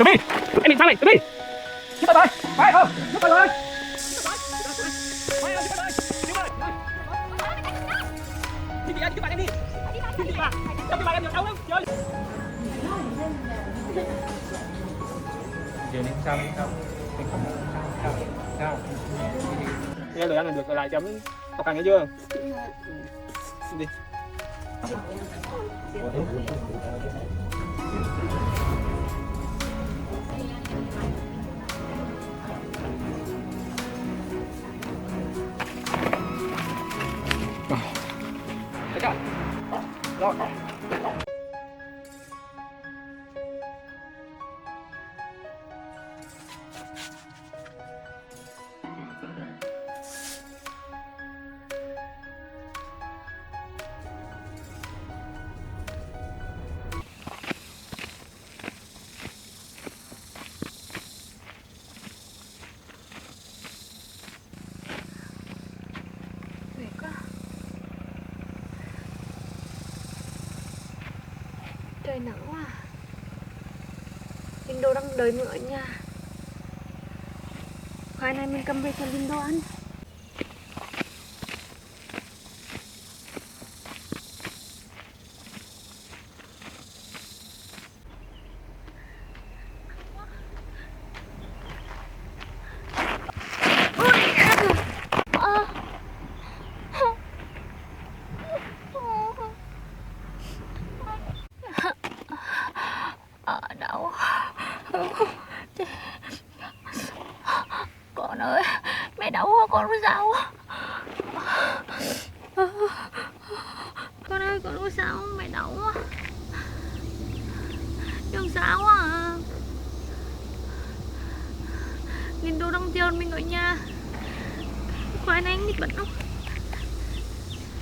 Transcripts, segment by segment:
Từ bi, em nhìn sang này, Từ bi. Giúp tôi, phải không? Giúp tôi lên. Đi đi, giúp bạn em đi. Đi đi mà. Trong cái bạn em đâu đâu chơi. Giờ đi sao đi sao? Sao? Nghe lời anh là được lại chấm học hành nghe chưa? Đi. Thấy chưa? Rồi. Trời nắng quá. Linh Đô đang đợi mình ở nhà. Khoai này mình cầm về cho Linh Đô ăn. Đau. Con ơi, mẹ đau quá, con có sao? Con ơi, con có sao? Mẹ đau quá. Đừng sao quá à. Linh Đô đang chờ mình ở nhà. Khoai này anh thích bẩn không?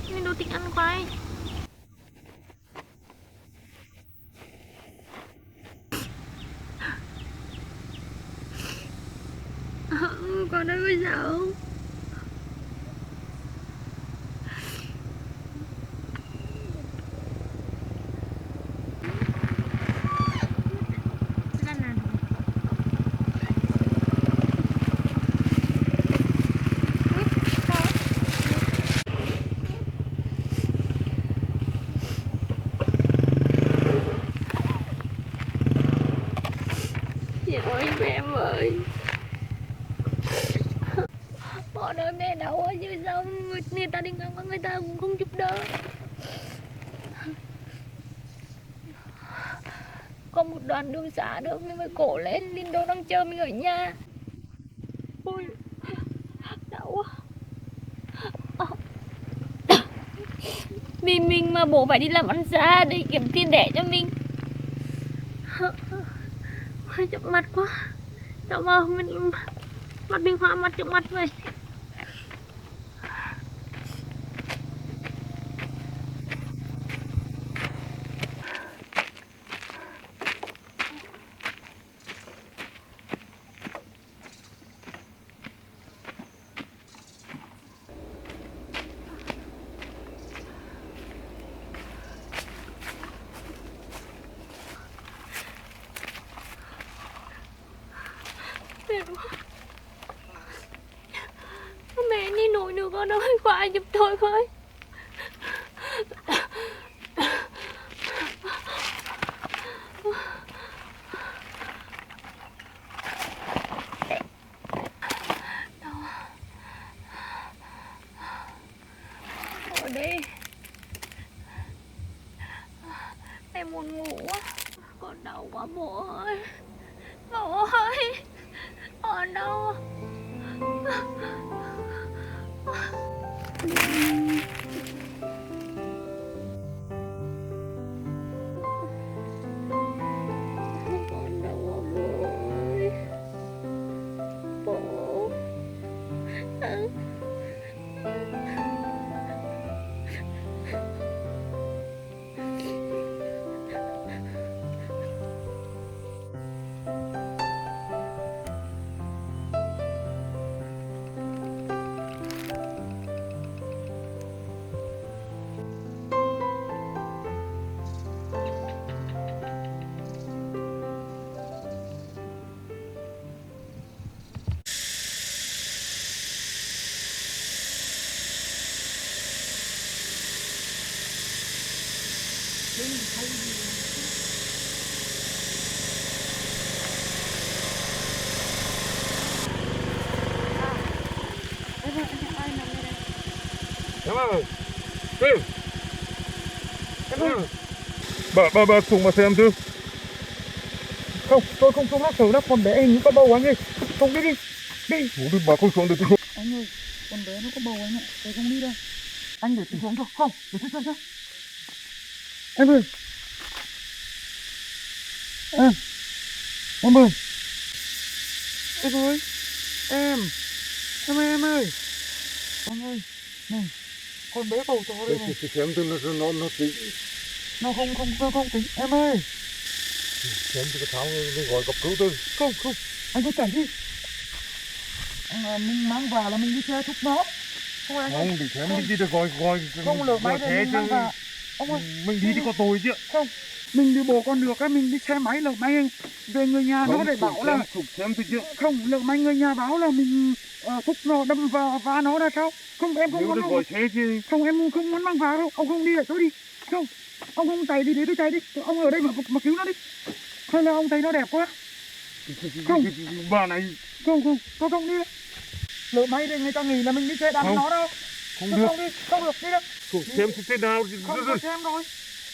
Linh Đô thích ăn khoai. Con ơi, bây giờ ơi em ơi, bọn ơi mẹ đau quá chứ sao người ta đi ngang người ta cũng không giúp đỡ. Có một đoạn đường xa nữa mình mới cổ lên. Linh Đô đang chờ mình ở nhà. Ôi đau quá. Vì mình mà bố phải đi làm ăn xa để kiếm tiền đẻ cho mình. Ôi chậm mặt quá. Sao mà mình mặt mình hoa mặt chậm mặt vậy. Mẹ đi nổi nữa con ơi, có ai giúp tôi không? Ở đây em muốn ngủ quá, con đau quá bố ơi, bố ơi, con đau. Con đau quá bố ơi, bố. Em ơi, Kim, em ơi, bà cùng mà xem chứ. Không, tôi không xuống lắc thử đâu, con bé hình như có bầu anh ơi. Không đi đi, đi. Đi bà không xuống được tôi. Anh ơi, con bé nó có bầu anh ạ, tôi không đi đâu. Anh để tôi xuống cho, không, để tôi xuống cho. Em ơi, em ơi, em ơi, em ơi, anh ơi, này, con bé bầu to đây này. Xem tôi nó tính. Nó không tính, em ơi. Xem tôi tháo nó gọi cấp cứu tôi. Không, anh cứ chạy đi. Mình mang vào là mình đi xe thúc nó. Không, để xem mình đi được gọi không lỡ máy rồi mình mang vào. Ông ơi, mình đi thì có tội chứ. Không, mình đi bộ con được á, mình đi xe máy lỡ may về người nhà nó để bảo là xem tôi chứ. Không, lỡ may người nhà báo là mình thúc nó đâm vào và nó là sao? Không, em không muốn gọi xe chứ. Không, em không muốn mang vào đâu. Ông không đi là tôi đi. Không, ông không chạy đi để tôi chạy đi. Ông ở đây mà cứu nó đi. Hay là ông thấy nó đẹp quá? Không, bà này. Không, tôi không đi đâu. Lỡ may thì người ta nghĩ là mình đi xe đạp nó đâu. Không được. Không được, đi đâu. Xem thế nào. Không có xem rồi.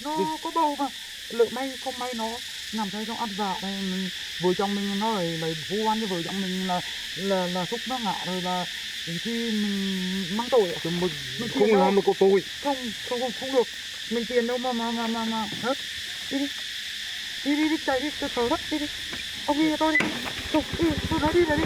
Nó có bầu mà. Lỡ may không may nó nằm đây trong ăn vạ này, mình vợ chồng mình nó lại vu oan cho vợ chồng mình là thúc nó ngã rồi là khi mình mang tội ạ. Mình không làm mà có tội. Không được. Mình tiền đâu mà hết. Đi chạy đi, thở đất đi. Ông đi cho tôi đi. Tôi nói đi là đi.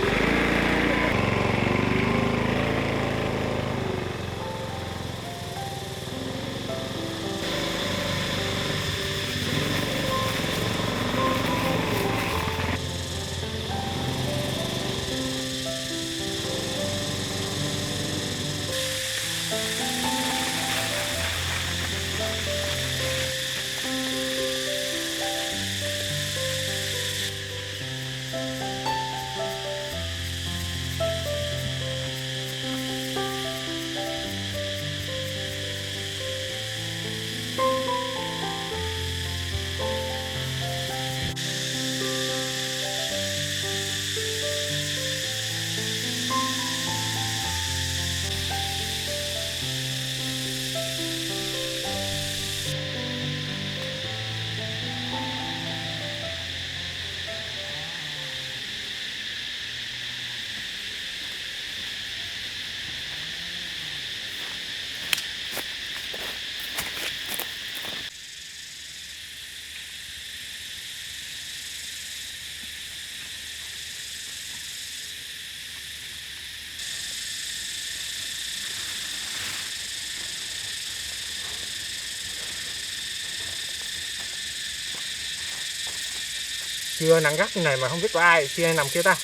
Trưa nắng gắt như này mà không biết có ai kia nằm kia ta.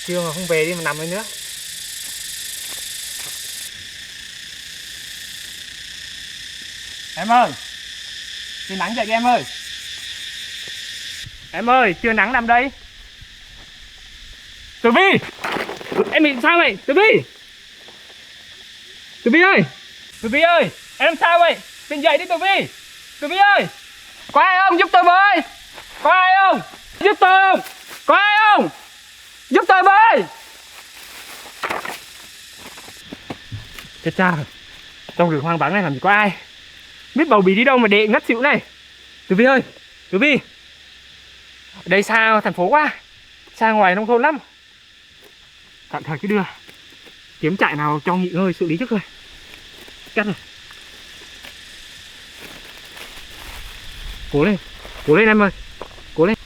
Trưa mà không về đi mà nằm đây nữa. Em ơi, trưa nắng dậy em ơi. Em ơi, trưa nắng nằm đây. Tử Vi, em bị sao vậy? Tử Vi, Tử Vi ơi, Tử Vi ơi, em sao vậy? Tỉnh dậy đi Tử Vi. Tử Vi ơi, có ai không? Giúp tôi với. Có ai không? Giúp tôi không? Có ai không? Giúp tôi với. Chết cha rồi. Trong rừng hoang vắng này làm gì có ai. Biết bầu bì đi đâu mà để ngất xỉu này. Tử Vi ơi, Tử Vi. Ở đây xa thành phố quá. Xa ngoài nông thôn lắm. Tạm thời cứ đưa. Kiếm trại nào cho nghỉ ngơi xử lý trước thôi. Cắt rồi. Cố lên em ơi. Cố lên.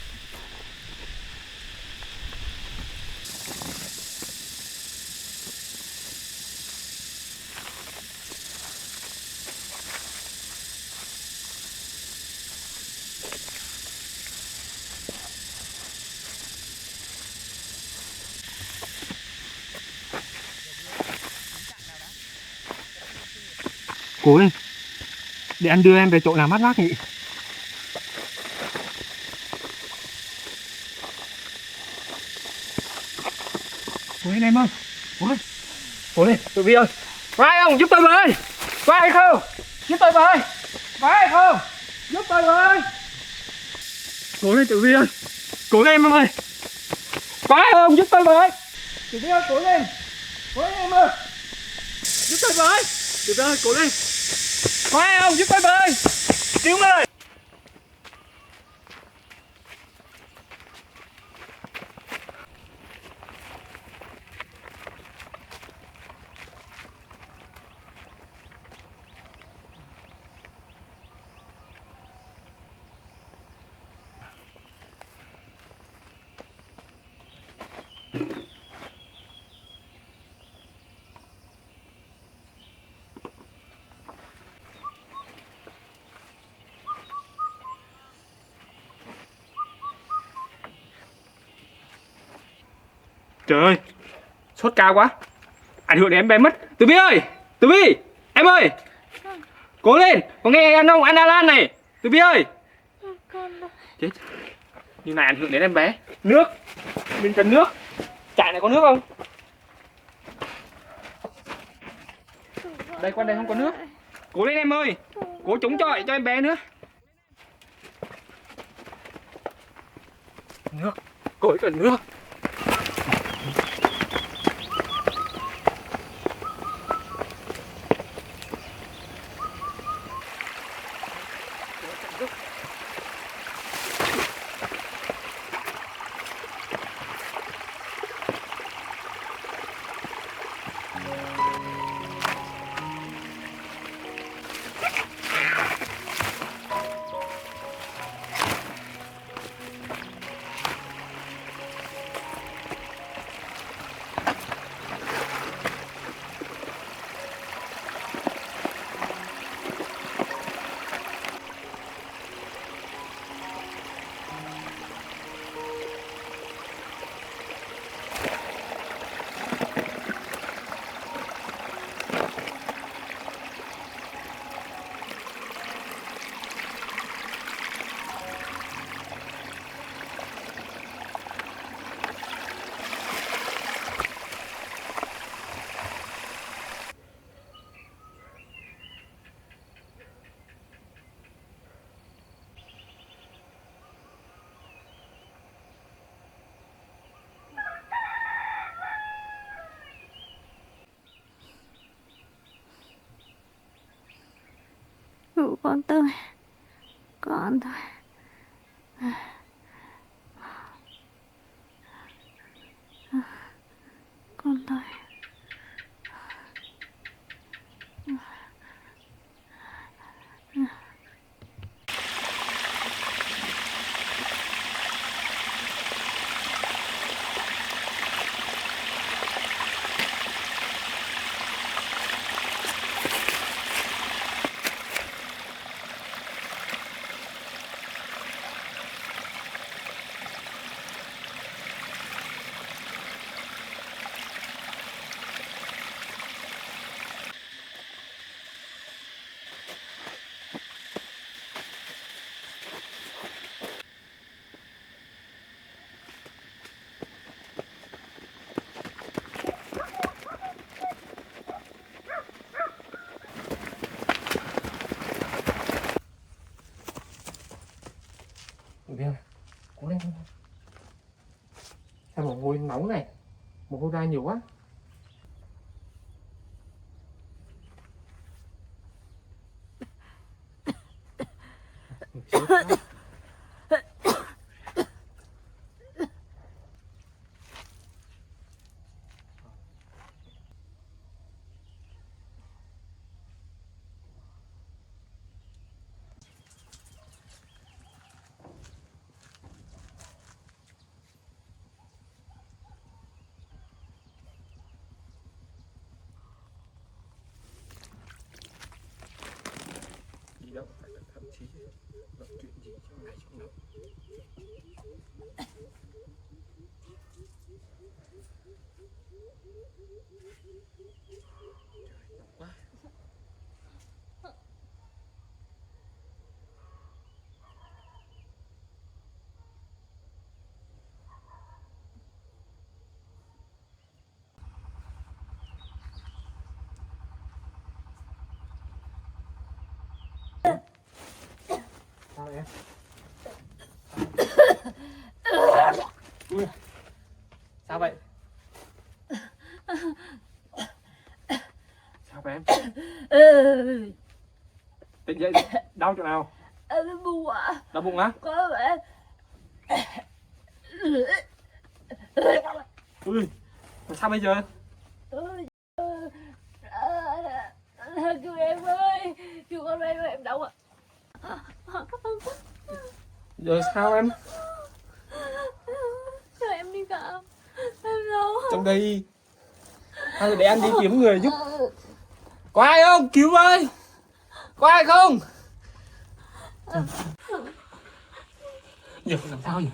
Cố lên. Để anh đưa em về chỗ nào mát mát nhỉ. Cố lên em ơi. Cố lên. Tử Vi ơi. Có ai không? Giúp tôi với. Có ai không? Giúp tôi với. Có ai không? Giúp tôi với. Cố lên Tử Vi ơi. Cố lên em ơi. Có ai không? Giúp tôi với. Tử Vi ơi, cố lên. Cố lên em ơi. Giúp tôi với. Tử Vi ơi, cố lên. Có ai không? Giúp tôi với. Cứu người. Trời ơi, sốt cao quá, ảnh hưởng đến em bé mất. Tử Vi ơi, Tử Vi, em ơi, cố lên, có nghe anh không? Anh Alan này, Tử Vi ơi. Con đây. Chết, như này ảnh hưởng đến em bé. Nước, mình cần nước. Trại này có nước không? Đây, quanh đây không có nước. Cố lên em ơi, cố chống chọi cho em bé nữa. Nước, cô ấy cần nước. Cứu con tôi. Con tôi. Con tôi. Tử Vi ơi, cố lên. Sao mà ngồi nóng này, mồ hôi ra nhiều quá. Chết quá. Đi đâu, thậm chí gặp chuyện gì trong này trong lòng. Trời, nóng quá. nhé. Ui, sao vậy? Sao vậy em? Tỉnh dậy, đau chỗ nào? Bụng ạ. Đau bụng á? Có vẻ. Ui, sao bây giờ? Cứu em ơi, cứu con em đau ạ. Giờ sao em? Cho em đi khám. Em đau. Trong đây hay để anh đi kiếm người giúp. Có ai không? Cứu ơi! Có ai không? Giờ làm sao nhỉ?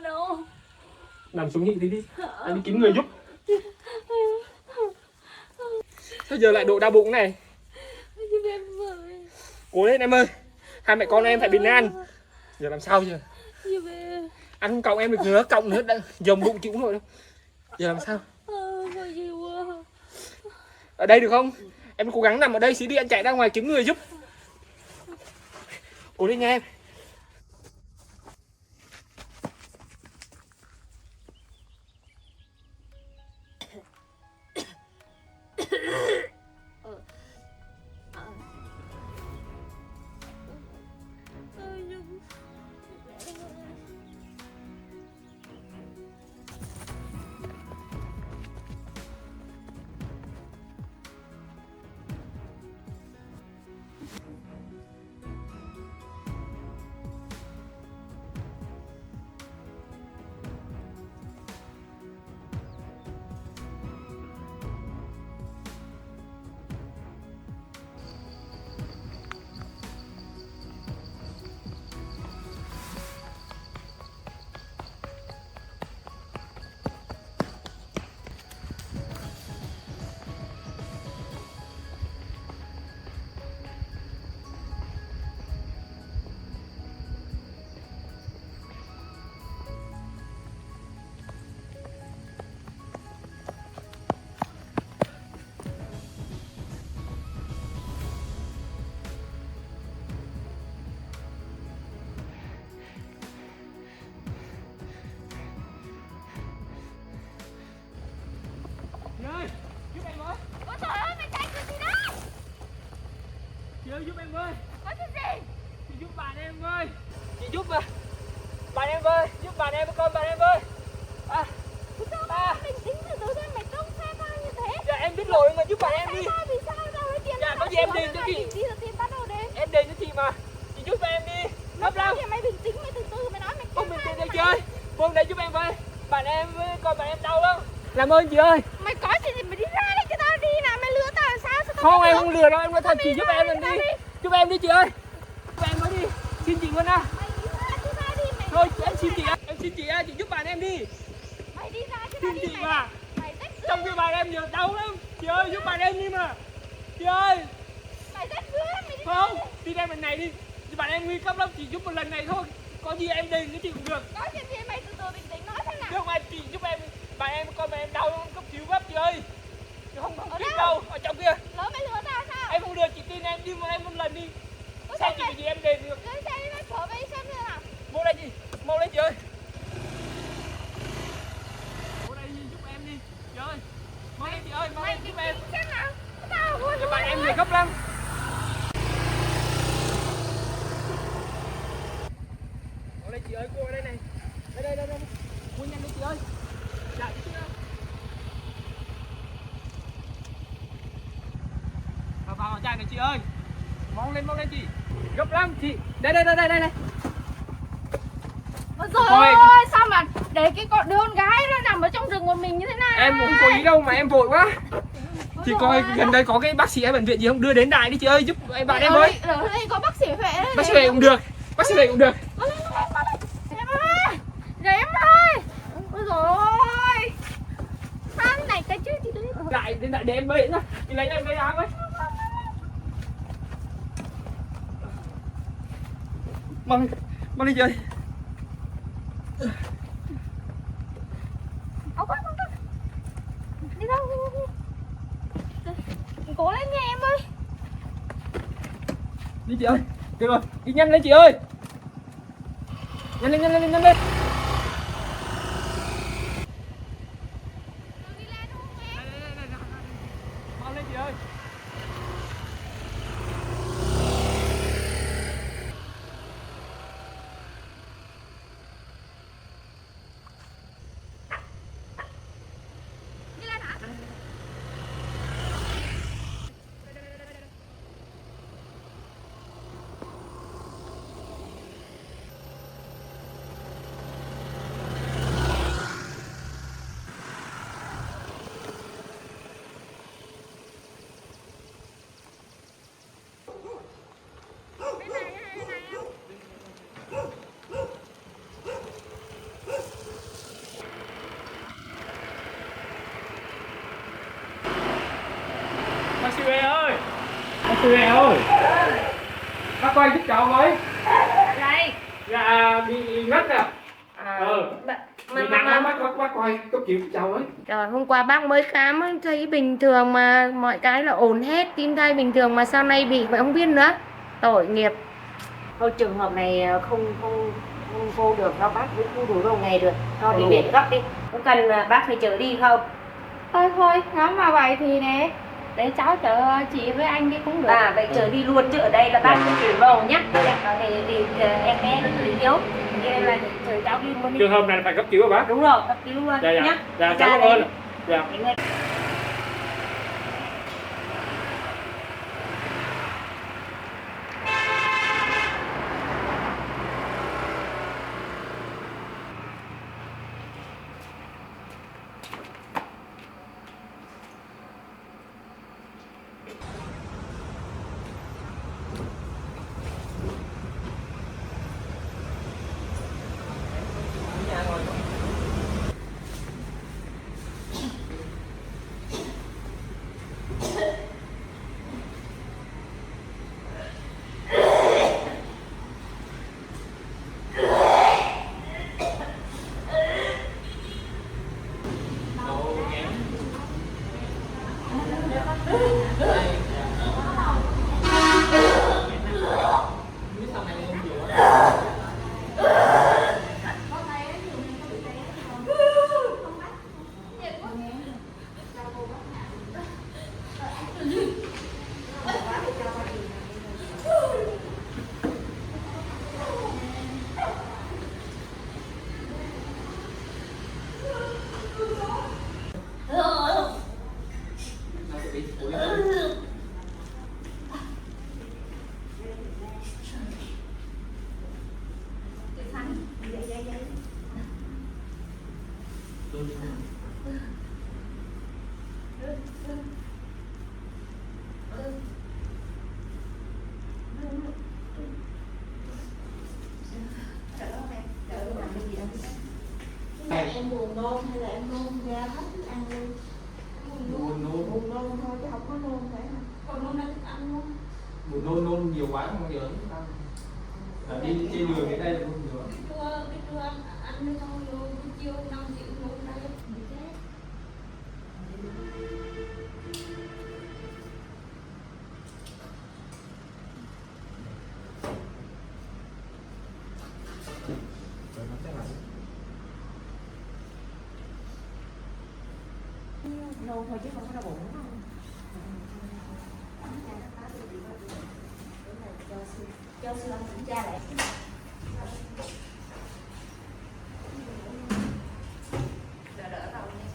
No. Nằm xuống nghỉ đi. Anh đi kiếm người giúp. Sao giờ lại độ đau bụng này? Giúp em với. Cố lên em ơi. Hai mẹ con em phải bình an. Giờ làm sao giờ? Giúp em. Anh không còng em được nữa, còng nữa đã dòng bụng chịu không nổi đâu. Giờ làm sao? Sao gì quá. Ở đây được không? Em cố gắng nằm ở đây xí đi, anh chạy ra ngoài kiếm người giúp. Cố lên nha em. Chị ơi, giúp em với. Ôi trời ơi, mày chạy cái gì đó? Chị ơi, giúp em với. Có chuyện gì? Chị giúp bạn em với. Chị giúp mà. Bạn em với, giúp bạn em với con bạn em với. Sao bình tĩnh từ từ thôi, mày công khai tao như thế? Dạ em biết lỗi mà giúp bạn em đi. Vì sao tao lấy tiền? Dạ có gì em đền cho chị. Đi rồi tiền bắt đầu đến. Em đền cho chị mà. Chị giúp em đi. Gấp lắm. Mày bình tĩnh, mày từ từ mày nói mày Không bình tĩnh được chị ơi. Vương đây giúp em với. Bạn em với con bạn em đau lắm. Làm ơn chị ơi. Mày có chuyện gì mày đi ra đây cho tao đi nào, mày lừa tao làm sao? Sao tao Không biết em được? không lừa đâu, em nói thật, chị giúp em lần đi. đi. Giúp em đi chị ơi. Giúp em mới đi. Xin chị luôn à. Mày đi ra cho tao đi mày. Thôi em xin chị á, em xin chị á, chị giúp bạn em đi. Mày đi ra cho tao Xin đi chị mày. mà. Mày rất Trong khi bạn em giờ đau lắm. Chị ơi giúp bạn em đi mà. Chị ơi. mày rất dữ, mày đi. Không, đi ra lần này đi. Bạn em nguy cấp lắm, chị giúp một lần này thôi. Có gì em đền cho chị cũng được. Có chuyện gì mày từ từ bình tĩnh nói xem nào. Được mà chị giúp em. Bạn em con bạn em đau lắm, cấp cứu gấp chị ơi. Không Ở biết đâu? đâu, ở trong kia. Lỡ mày lừa tao sao? Em không được, chị tin em đi một em một lần đi. Ủa, Sao sao chị mày- gì em đền được. Lên xe đi, mày trở về xem thế nào. Mau lên chị, mau lên chị ơi. Mau đây giúp em đi. Chị ơi. Mau lên chị ơi, mau lên giúp em. Xem nào. Tao vui Cho bạn em về gấp lắm. Mau lên chị ơi, cô ở đây này. Đây. Cô nhanh lên chị ơi. Chạy chứ đâu. Vào chạy này chị ơi. Mau lên chị. Gấp lắm chị. Đây. Ôi trời Thôi. ơi, sao mà để cái con đứa con gái nó nằm ở trong rừng một mình như thế này? Em cũng có ý đâu mà em vội quá. Chị coi gần đây có cái bác sĩ ở bệnh viện gì không, đưa đến đại đi chị ơi, giúp bạn em với. Ở đây có bác sĩ Huệ đấy. Bác sĩ Huệ cũng được. Bác sĩ Huệ cũng được. Em ơi, để em ơi. Ôi trời ơi. Sao thế này cái chứ chị đi. Đại đến đại để em với nhá. Chị lấy em cái áo với. Mang đi chị ơi. Con. Đi đâu? Cố lên nha em ơi. Đi chị ơi. Được rồi, đi nhanh lên chị ơi. Nhanh lên, nhanh lên, nhanh lên. Mau lên chị ơi. Bác Siêu ơi! Bác Siêu ơi! Bác quay giúp cháu với. Đây. Dạ bị ngất nè. Bị nặng lắm, bác quay cấp cứu cho cháu ấy. Trời, hôm qua bác mới khám ấy, thấy bình thường mà mọi cái là ổn hết, tim thai bình thường mà sau này bị mà không biết nữa. Tội nghiệp. Thôi trường hợp này không vô được đâu bác, cũng không đủ đâu ngày được. Thôi đi viện gấp đi. Có cần bác phải chở đi không? Thôi nếu mà vậy thì để cháu chở chị với anh đi cũng được. Vậy chở đi luôn chứ ở đây là bác không chuyển vào nhá. Thì em bé nó bị yếu. Nên là chở cháu đi luôn đi. Trường hợp này phải cấp cứu hả bác? Đúng rồi, cấp cứu luôn nhá. Dạ, cháu cảm ơn. Dạ. Em buồn nôn hay là em nôn ra hết thức ăn luôn? Buồn nôn thôi chứ không có nôn phải không? Còn nôn ra thức ăn luôn. Buồn nôn nhiều quá không giờ đi trên đường đến đây là nôn nhiều. Biết đưa ăn mới thôi luôn, chiều 5 triệu nôn đây. Bị chết. Nôn thôi chứ không có đau bụng đúng không? Cho siêu âm kiểm tra lại. Đỡ đầu nha.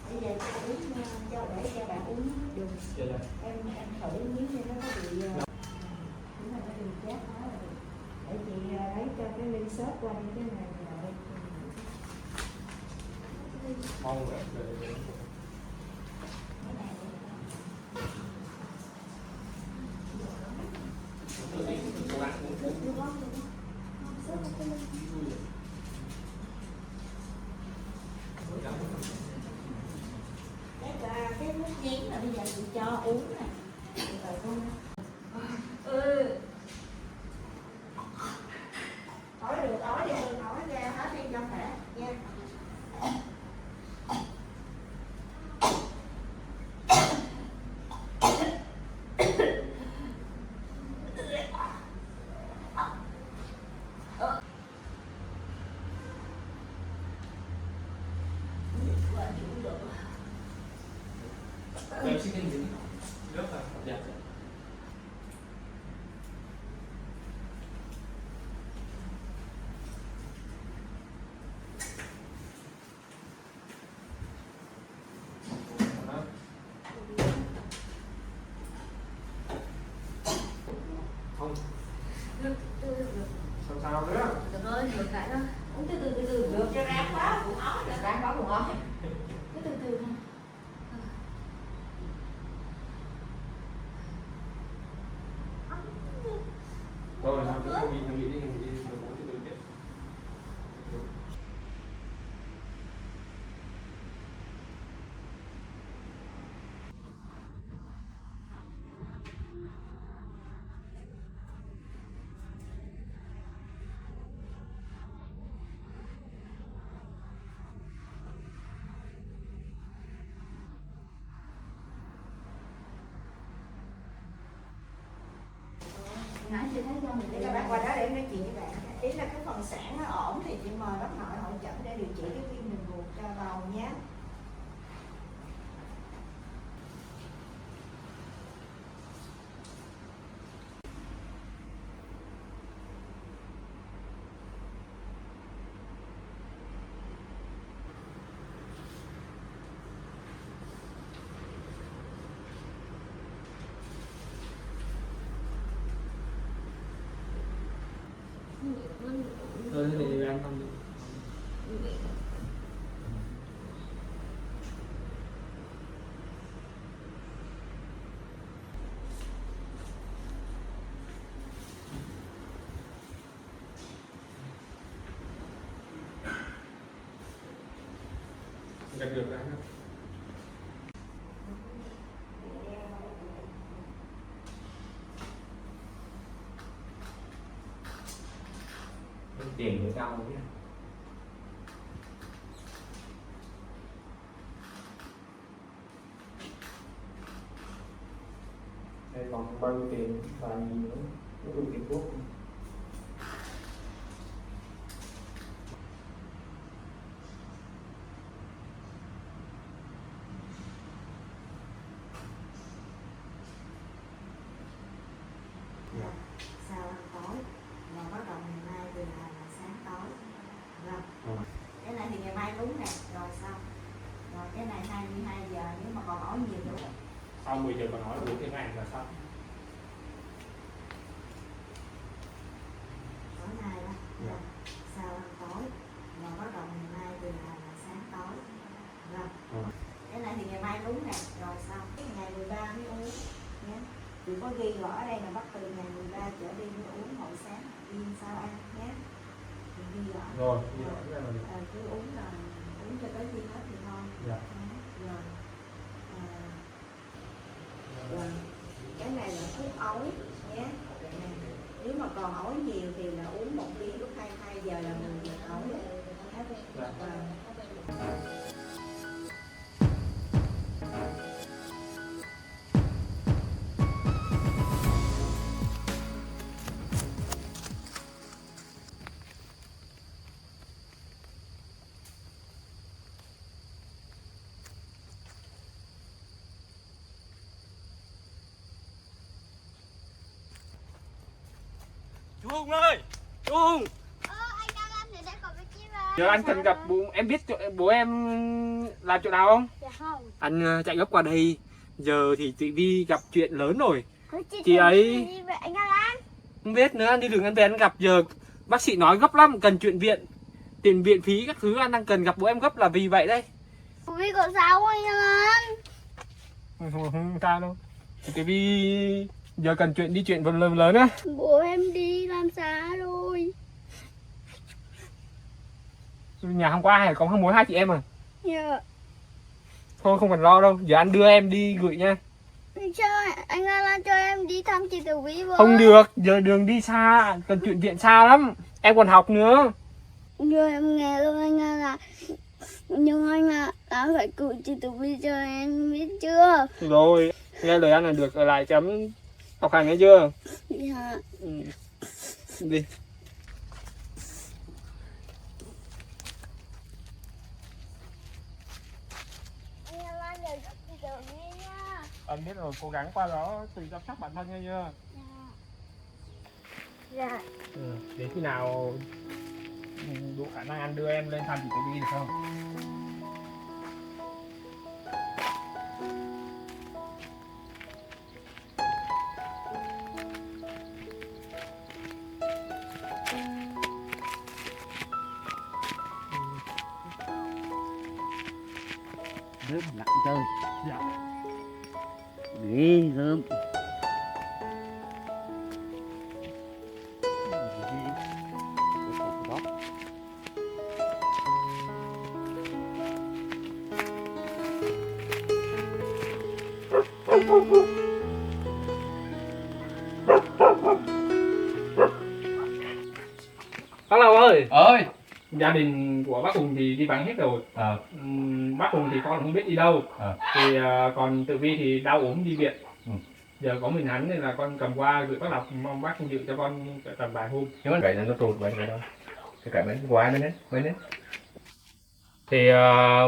Bây giờ cho uống để cho bạn uống đường. Em thử miếng cho nó có bị cũng là nó bị chát quá rồi. Để chị lấy cho cái ly xốp qua như thế này rồi. Mong vậy. Sao nữa? Được ơi, được cái đó. Uống từ từ được cho ráng quá cũng ói nữa. Ráng báo cùng ói. Cứ từ từ thôi. Rồi sao cứ thằng đi đừng uống từ từ chứ. Nãy chị thấy cho mình đi các bác qua đó để em nói chuyện với bạn. Ý là cái phần sản nó ổn thì chị mời bác nội hội chẩn để điều trị cái viêm đường ruột cho bầu nhé. Thôi thì ăn không được. Gặp được rồi ha. Tiền của cao chứ. Đây còn bao nhiêu tiền và gì nữa, nó đủ tiền thuốc. Sau ăn tối và bắt đầu ngày mai từ là sáng tối. Rồi. Cái này thì ngày mai đúng nè, rồi xong. Rồi cái này 22 giờ nếu mà còn hỏi nhiều nữa. Sau 10 giờ còn hỏi uống cái này là xong. Tối nay đó. Rồi. Sau ăn tối và bắt đầu ngày mai từ là sáng tối. Rồi. Cái này thì ngày mai đúng nè, rồi xong. Cái ngày 13 mới uống nhé. Chị có ghi rõ ở đây là bắt từ ngày 13 trở đi mới uống mỗi sáng, đi sau ăn nhé. Chị ghi rõ. Rồi, ghi rõ cái này là được. Cứ uống rồi, uống cho tới khi hết thì thôi. Dạ. Rồi. Rồi. Cái này là thuốc ối nhé. Nếu mà còn ối nhiều thì là uống một viên lúc 22 giờ là mình được ối. Dạ. Chú Hùng ơi! Chú Hùng! Anh đang ăn thì đã có cái chi mà. Giờ anh cần gặp bố, em biết bố em làm chỗ nào không? Dạ không. Anh chạy gấp qua đây. Giờ thì chị Vi gặp chuyện lớn rồi. Chị Chị ấy đi vậy anh ăn. không biết nữa, anh đi đường anh về anh gặp. Giờ bác sĩ nói gấp lắm, cần chuyện viện, tiền viện phí các thứ. Anh đang cần gặp bố em gấp là vì vậy đây. Vi có sao không anh ăn? Không sao đâu. Cái Vi giờ cần chuyện đi chuyện lớn lớn á. Bố em đi làm xa rồi. Nhà hôm qua hay có mỗi hai chị em à? Dạ. Thôi không cần lo đâu, giờ anh đưa em đi gửi nha. Sao anh Alan cho em đi thăm chị Tử Vi với? Không được, giờ đường đi xa, cần chuyện viện xa lắm. Em còn học nữa. Giờ em nghe luôn anh Alan. Nhưng anh là phải cứu chị Tử Vi cho em biết chưa? Rồi, nghe lời anh là được, ở lại chấm học hành nghe chưa? Dạ. Ừ. Đi. Anh Alan nhờ giúp chị Tử Vi nha. Anh biết rồi, cố gắng qua đó tự chăm sóc bản thân nghe chưa? Dạ. Đến khi nào đủ khả năng anh đưa em lên thăm chị Tử Vi được không? thơm lặng trời. Dạ. Ghê gớm. Bác Lâu ơi. Ơi. Gia đình của bác Hùng thì đi vắng hết rồi. Bác Hùng thì con không biết đi đâu. Thì còn Tử Vi thì đau ốm đi viện. Giờ có mình hắn nên là con cầm qua gửi bác Lộc, mong bác dự cho con tầm vài hôm. Nhưng mà vậy là nó trụt vậy rồi đâu. Cái bánh qua mới đến. Thì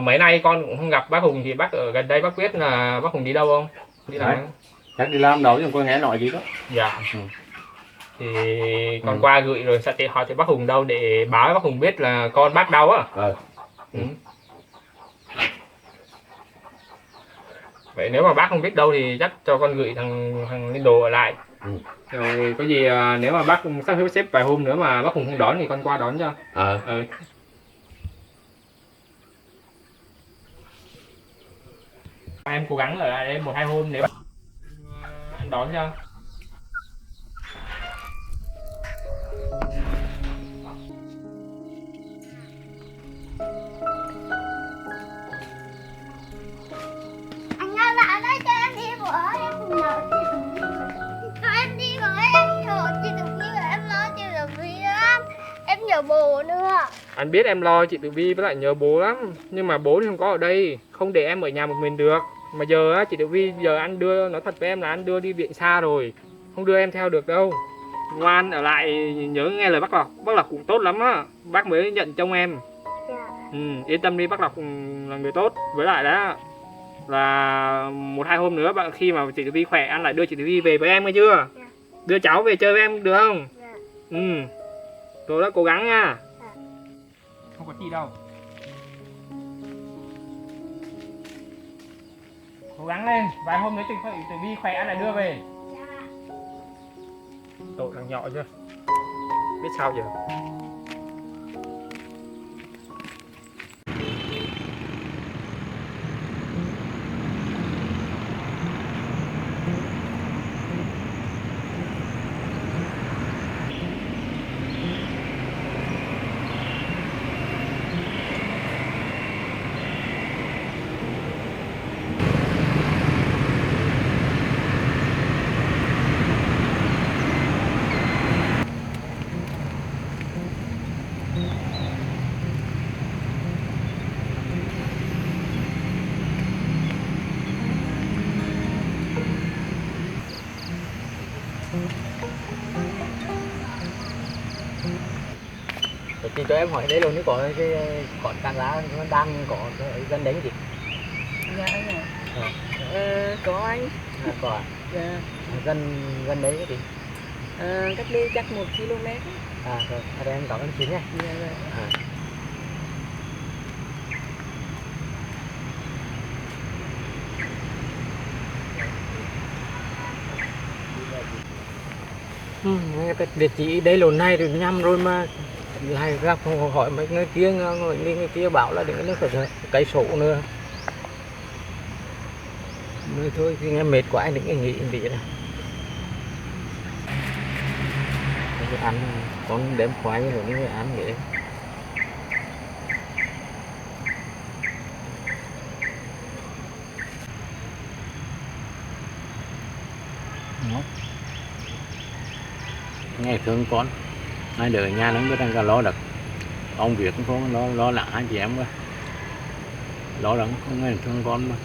mấy nay con cũng không gặp bác Hùng, thì bác ở gần đây bác biết là bác Hùng đi đâu không? Đi làm không? Chắc đi làm đâu chứ con nghe nói gì đó. Dạ. Thì con qua gửi rồi sẽ hỏi thì bác Hùng đâu để báo với bác Hùng biết là con bác đau á. Vậy nếu mà bác không biết đâu thì chắc cho con gửi thằng Linh Đồ ở lại. Rồi có gì nếu mà bác sắp xếp vài hôm nữa mà bác Hùng không đón thì con qua đón cho. Em cố gắng ở lại đây 1-2 hôm nếu anh đón cho. Anh ơi, lại đây cho em đi với em cùng nhờ chị Tường Vi. Cho em đi với em nhờ chị Tường Vi, em lo chị Tường Vi lắm. Em nhờ bố nữa. Anh biết em lo chị Tử Vi với lại nhờ bố lắm, nhưng mà bố thì không có ở đây, không để em ở nhà một mình được. Mà giờ á chị Tử Vi, giờ anh đưa, nói thật với em là anh đưa đi viện xa rồi, không đưa em theo được đâu. Ngoan ở lại nhớ nghe lời bác Lộc cũng tốt lắm á, bác mới nhận trông em. Yên tâm đi, bác Lộc là người tốt. Với lại đó là 1-2 hôm nữa khi mà chị Tử Vi khỏe anh lại đưa chị Tử Vi về với em, nghe chưa? Đưa cháu về chơi với em được không? Tôi đã cố gắng nha. Không có gì đâu. Cố gắng lên, vài hôm nữa Tử Vi khỏe anh lại đưa về. Tội thằng nhỏ chưa? Biết sao giờ? Thì cho em hỏi đây luôn, nếu có cái con càng lá nó đang có gần đấy gì? Dạ có anh. Có. Dạ. Gần đấy thì Cách đi chắc 1 km. rồi, ở đây em có con chín nha. Dạ rồi. Địa chỉ đây lồn này rồi nhầm rồi mà lại gặp hỏi mấy người kia bảo là đừng có cây sổ nữa. Mới thôi thì nghe mệt quá, đừng nghĩ bị này. Ăn con đếm khoai rồi những người ăn vậy. Nghe thương con, hai đứa ở nhà nó mới đang lo được, ông việc cũng không lo lắng anh chị em quá, lo lắng không nghe thương con mà.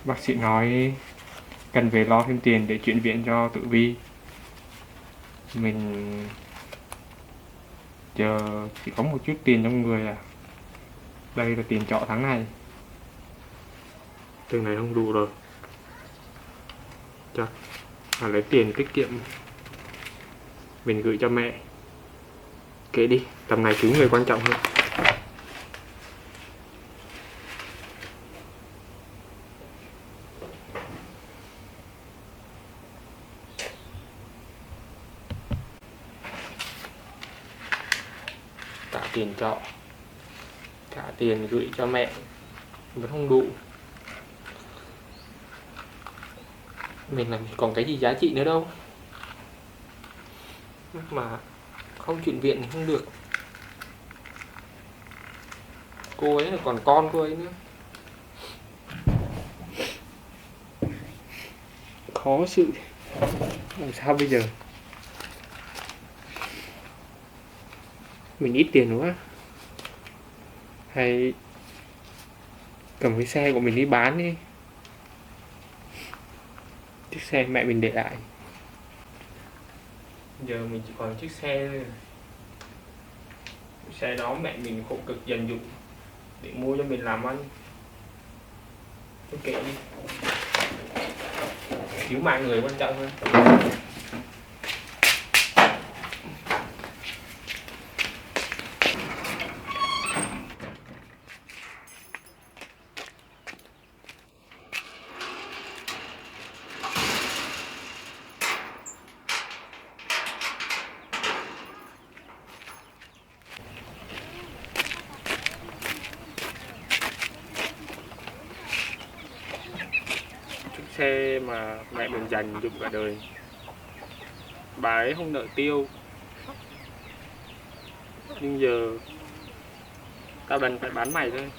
Bác sĩ nói cần về lo thêm tiền để chuyển viện cho Tử Vi. Mình giờ chỉ có một chút tiền trong người à. Đây là tiền trọ tháng này. Từng này không đủ rồi. Chắc phải lấy tiền tiết kiệm mình gửi cho mẹ. Kệ đi, tầm này cứu người quan trọng hơn. Trả tiền trọ, trả tiền gửi cho mẹ vẫn không đủ. Mình làm còn cái gì giá trị nữa đâu. Mà không chuyển viện thì không được. Cô ấy là còn con cô ấy nữa. Khó sự. Làm sao bây giờ? Mình ít tiền quá. Hay cầm cái xe của mình đi bán đi. Chiếc xe mẹ mình để lại. Giờ mình chỉ còn chiếc xe thôi. Xe đó mẹ mình khổ cực dành dụm để mua cho mình làm ăn. Thôi kệ đi. Cứu mạng người quan trọng hơn. Xe mà mẹ mình dành dụm cả đời. Bà ấy không nợ tiêu. Nhưng giờ tao đành phải bán mày thôi.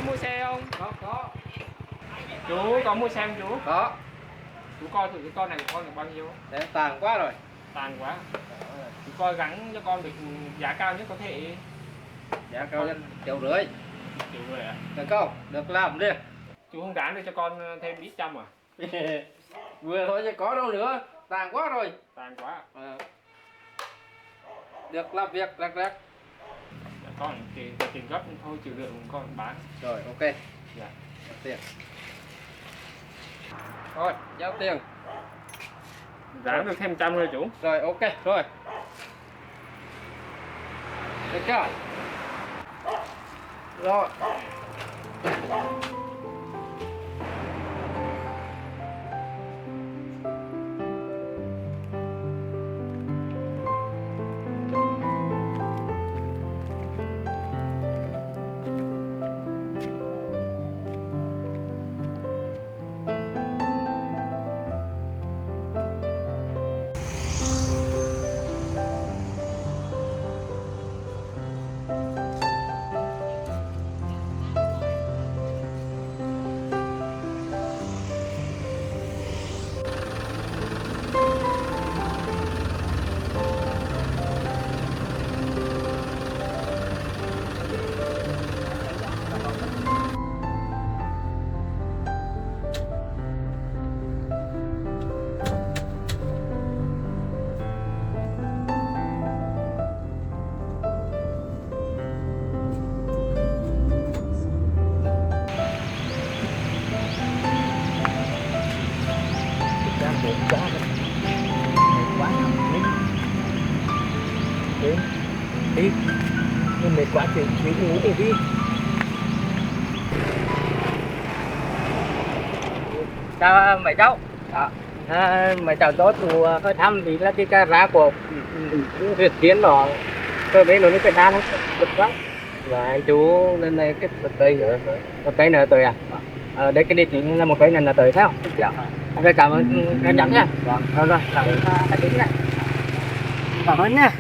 Mua xe không? Có. Chú có mua xe không chú? Có. Chú coi thử cái con này của con được bao nhiêu? Thế tàn quá rồi. Tàn quá. Chú coi gắn cho con được giá cao nhất có thể. Giá cao nhất 1,5 triệu. Triệu rồi à? Được không? Được làm đi. Chú không gắn được cho con thêm ít trăm à? Vừa thôi chứ có đâu nữa. Tàn quá rồi. Tàn quá. Được làm việc rắc rắc. Con tiền gấp thôi chịu được con bán. Rồi ok. Dạ. Tiền. Rồi, giao tiền. Giảm được thêm 100 rồi chú. Rồi ok, rồi. Được chưa? Rồi. Đi. Nhưng mệt quá chuyện ngủ đi. Chào mấy cháu. Mấy cháu đó tụ hỏi thăm thì là cái ra của Việt Tiến đó tôi biết luôn cái đá nó bực lắm. Và anh chú lên đây cái cây nữa, một cây nữa tới à? Đây cái địa chỉ là một cây này là tới thấy không? Dạ. Ok, cảm ơn anh dẫn nha. Vâng. Rồi, cảm ơn anh chị này. Cảm ơn nha.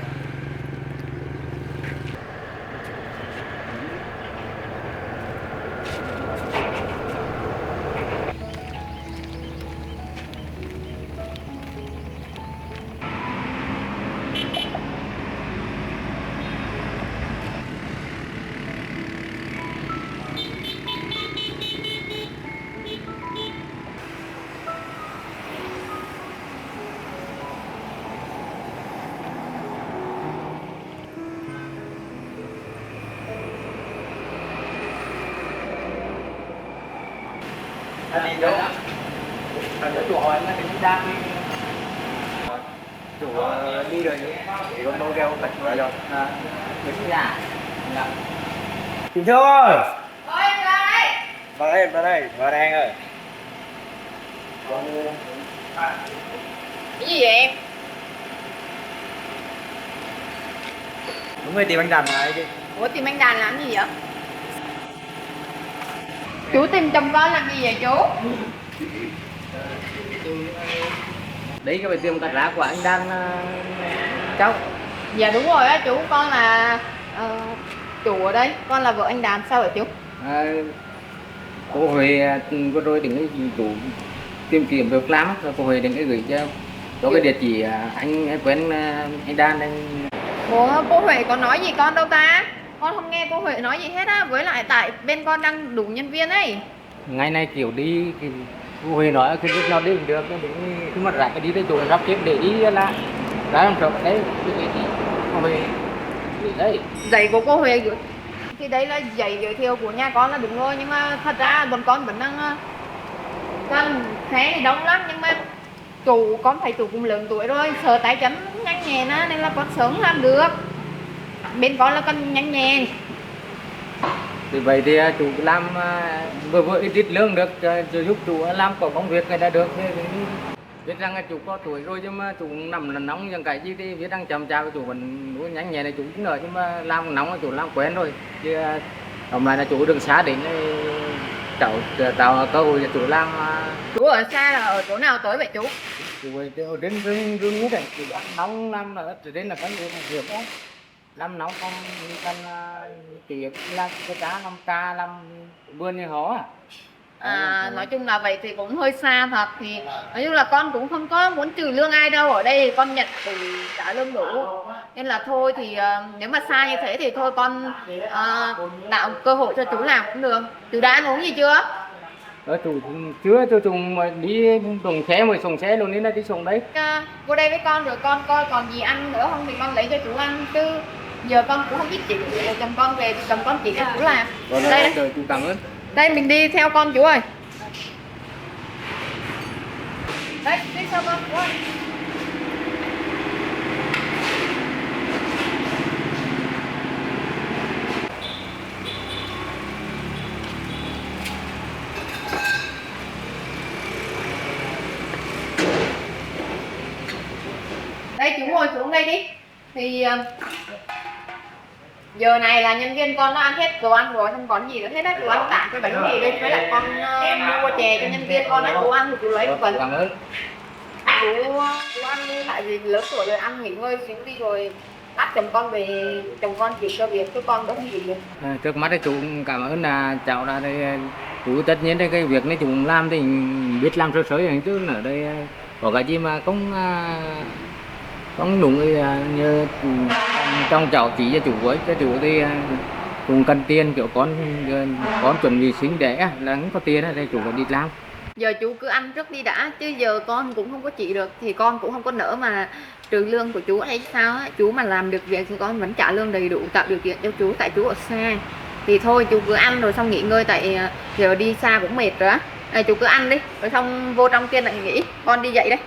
Đi đâu? Chủ hỏi là cái đang đi. Chủ đi rồi thì con tôi kêu bật rồi. Đến nhà. Chị Thương ơi. Ôi em ra đây. Vào đây, vào đây ơi. Cái gì vậy em? Đúng rồi, tìm anh Đàn này chứ. Ủa tìm anh Đàn làm gì vậy? Chú tìm chồng con làm gì vậy chú? Đấy cái phải tìm cắt rác của anh Đàn cháu. Dạ đúng rồi á chú, con là chủ ở đây, con là vợ anh Đàn, sao vậy chú? Cô Huệ vừa rồi đến cái chủ tìm kiếm việc làm rồi cô Huệ đến cái gửi cho cái địa chỉ anh quen anh Đan anh. Ủa cô Huệ có nói gì con đâu ta? Con không nghe cô Huệ nói gì hết á, với lại tại bên con đang đủ nhân viên ấy. Ngày nay kiểu đi thì cô Huệ nói cái lúc nào đi cũng được, cái mặt rác đi tới chỗ sắp xếp để đi là ra làm sao đấy cái địa chỉ cô Huệ đấy. Giấy của cô Huệ gửi thì đấy là giấy giới thiệu của nhà con là đúng rồi, nhưng mà thật ra bọn con vẫn đang thế thì đông lắm, nhưng mà chủ con thấy chủ cũng lớn tuổi rồi, sợ tay chân nhanh nhẹn á, nên là con sớm làm được. Bên con là con nhanh nhẹn. Thì vậy thì chủ làm vừa ít lương được giúp chủ làm có công việc này đã được. Biết rằng chủ có tuổi rồi chứ mà chủ nằm là nóng chẳng cái gì thì biết đang chậm chạp chủ vẫn nhanh nhẹn này chủ cũng đợi, nhưng mà làm nóng là chủ làm quen rồi chứ hôm nay là chủ đường xá đến tạo cơ hội cho chủ làm. Chú ở xa là ở chỗ nào tới vậy chú? Chủ ở đến rừng như thế chủ nóng làm là đến là có việc đó làm nóng không cần chỉ làm cái cá làm ca làm vườn như họ. Nói chung là vậy thì cũng hơi xa thật, thì nói chung là con cũng không có muốn trừ lương ai đâu, ở đây thì con nhận đủ trả lương đủ, nên là thôi thì nếu mà xa như thế thì thôi con tạo cơ hội cho chú làm cũng được. Chú đã ăn uống gì chưa? Chủ chưa cho chúng mà đi dùng xe mới dùng xe luôn, nên là đi dùng đấy. Vô đây với con rồi con coi còn gì ăn nữa không thì con lấy cho chú ăn, chứ giờ con cũng không biết chị, chồng con về thì chồng con chỉ cho chú làm. Đây Rồi chú cảm ơn. đây mình đi theo con chú ơi. Đấy đi theo con chú ơi. Đây chú ngồi xuống đây đi. Thì giờ này là nhân viên con nó ăn hết đồ ăn rồi, không còn gì nữa hết á. Chú ăn tạm cái bánh mì đi, với lại con mua chè cho nhân viên con á, chú ăn thì chú lấy một phần. Cảm ơn. Chú ăn đi, tại vì lớn tuổi rồi, ăn nghỉ ngơi xíu đi rồi bắt chồng con về, chồng con chỉ cho việc, chứ con đâu không gì được. Trước mắt thì chú cảm ơn là cháu ra đây. Chú tất nhiên cái việc này chú làm thì biết làm sơ sơ chứ ở đây có cái gì mà không đúng như trong cháu chỉ cho chủ với cho chủ thì cũng cần tiền, kiểu con chuẩn bị sinh đẻ là không có tiền thì chủ phải đi làm. Giờ chú cứ ăn trước đi đã, chứ giờ con cũng không có chỉ được thì con cũng không có nỡ mà trừ lương của chú hay sao á. Chú mà làm được việc thì con vẫn trả lương đầy đủ, tạo điều kiện cho chú, tại chú ở xa. Thì thôi chú cứ ăn rồi xong nghỉ ngơi, tại giờ đi xa cũng mệt rồi á. Chú cứ ăn đi rồi xong vô trong kia lại nghỉ, con đi dậy đây.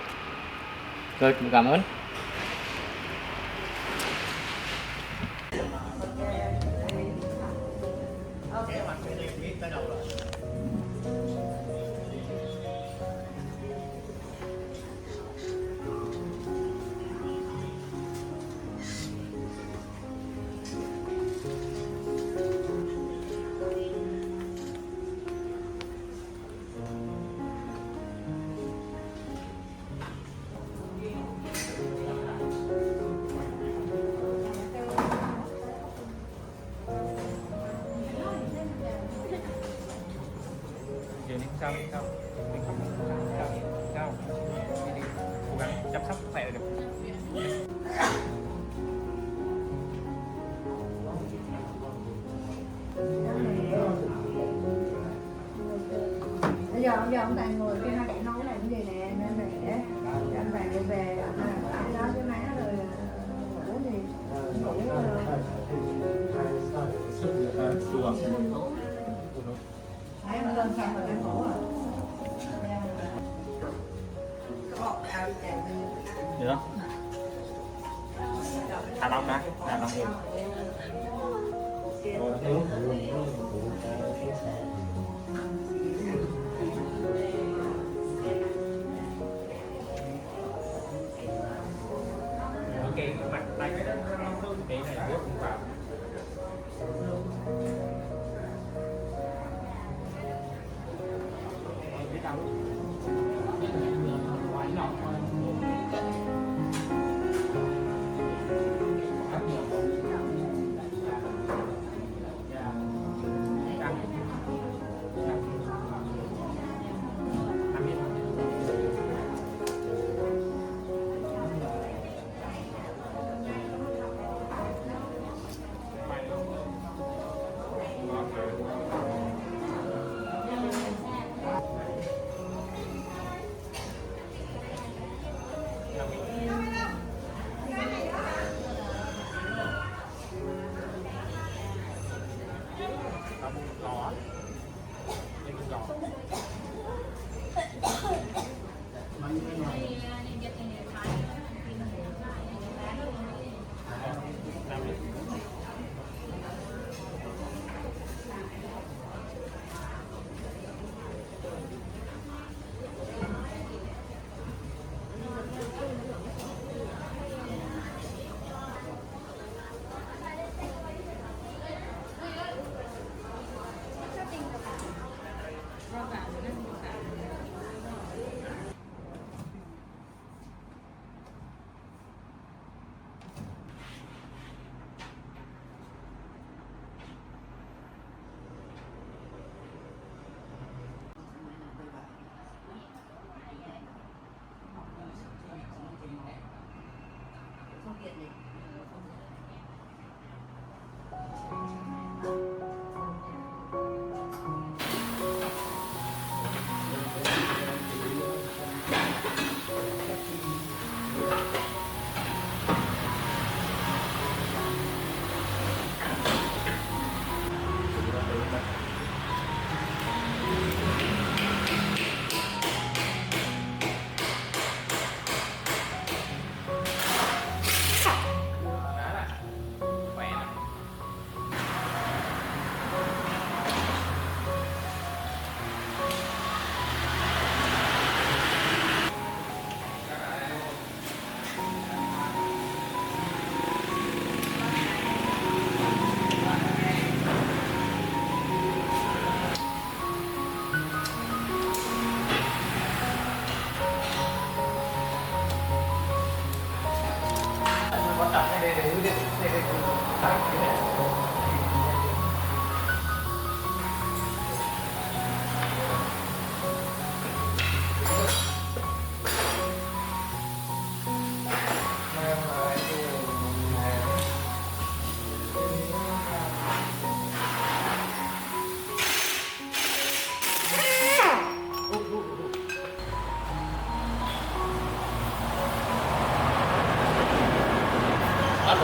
Rồi cảm ơn. giờ ông Tài ngồi cái hai để nấu này cái gì nè nên để cho anh Tài về ăn đó với má rồi ngủ thì ngủ thấy ông lên xong rồi đang ngủ rồi. Được. Thả lỏng ra, thả lỏng được. Ok, mặt tay cái này bước vào.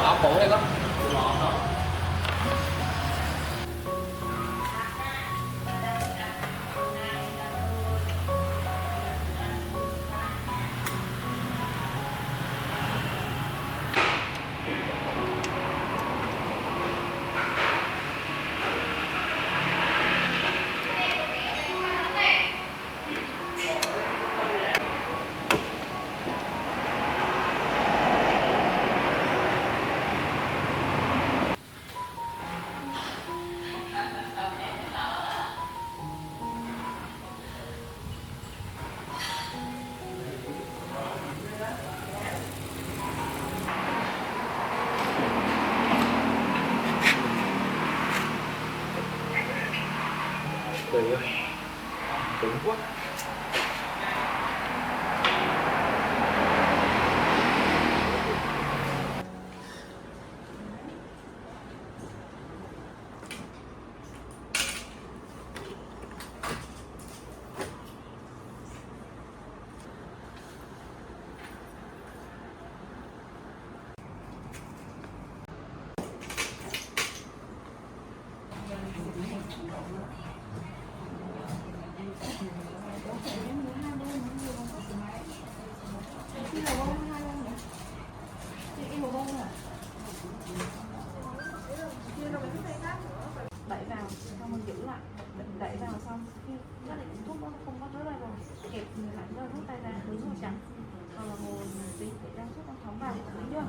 Ốc bụng đây con. Trời ơi, cứng quá. trắng hoặc là màu tí để đang chút nó thấm vào thấy chưa,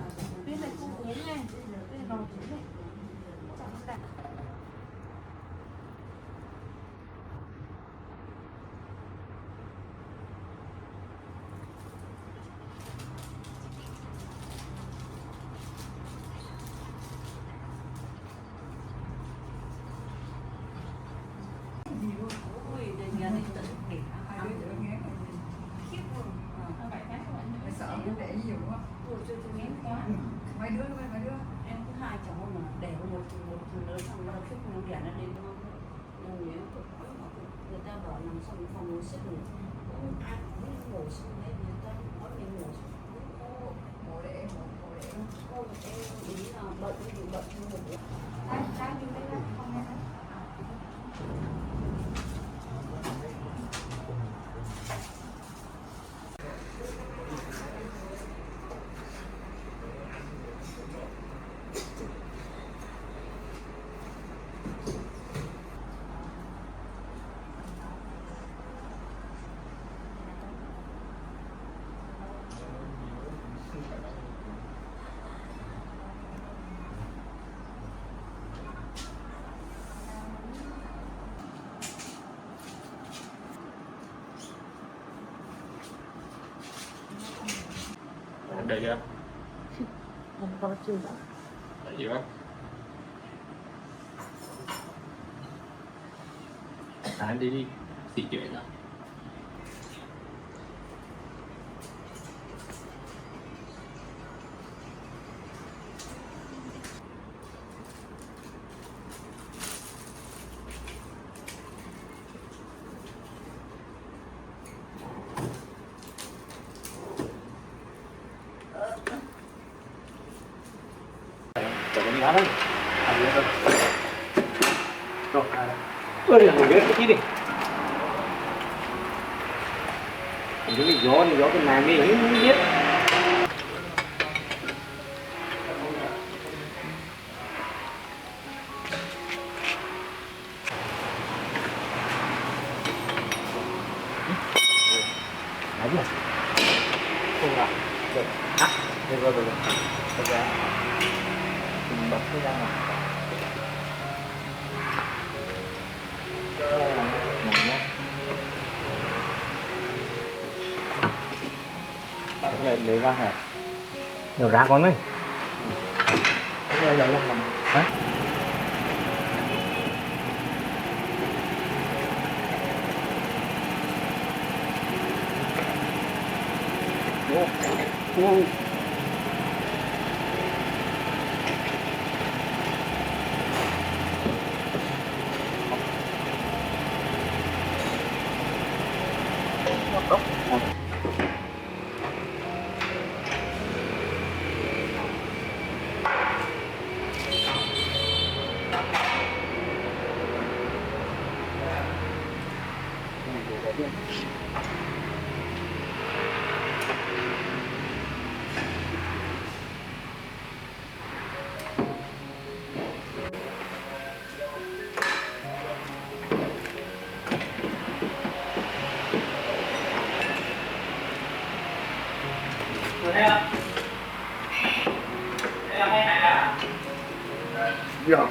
tuyết này không uống này, tuyết này vào trứng này chẳng đặt. Mấy đứa em có hai cháu mà đẻ một lớn xong nó khích nó đẻ nó lên nó nhớ người ta bảo nằm xong phòng ngủ sẽ ngủ ai cũng biết ngủ xong đấy người ta nói mình ngủ ngủ để cô em ý là bệnh trong ngủ đang như thế đó không nghe đấy. Được chưa? Không có chưa. Được gì bác? Anh đi xì chuyện rồi. Đi đó đấy. Rồi. Ơi là người ghét cái đi. Cái gió cái nàng đi không biết. Đấy rồi. Không ạ. Được. À, được rồi. Được rồi. Mình bật cái ra ngoài. Cái này ra hả? Nhiều ra con ơi. Cái này là làm hả? Wow. Dạ.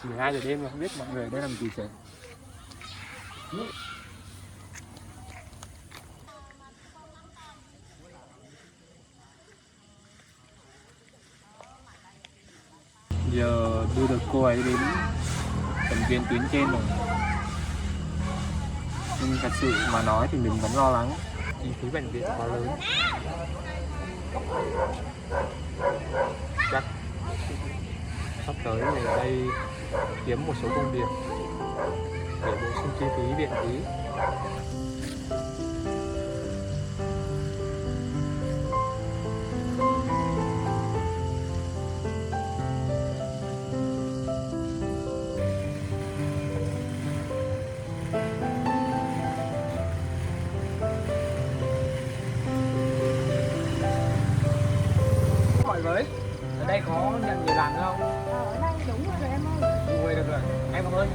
12 giờ đêm mà không biết mọi người ở đây làm gì sẽ. Giờ đưa được cô ấy đến bệnh viện tuyến trên rồi, nhưng thật sự mà nói thì mình vẫn lo lắng chi phí bệnh viện quá lớn. Chắc sắp tới về đây kiếm một số công việc để bổ sung chi phí viện phí. Mọi người, ở đây có nhận người làm không? Ở đây đúng rồi em ơi. Ngồi được rồi, em cảm ơn.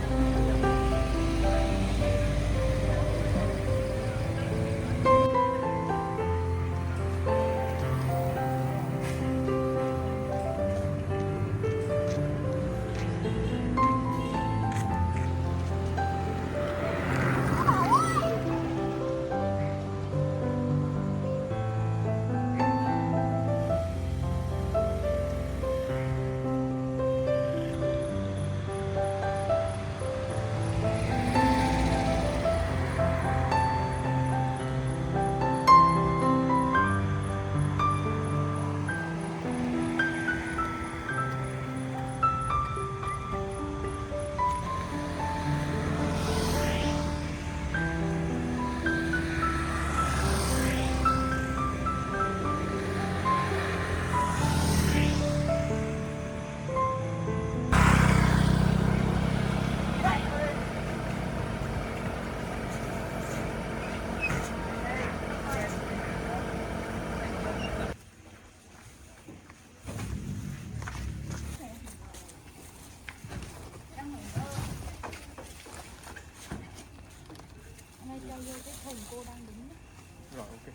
Rồi, ok.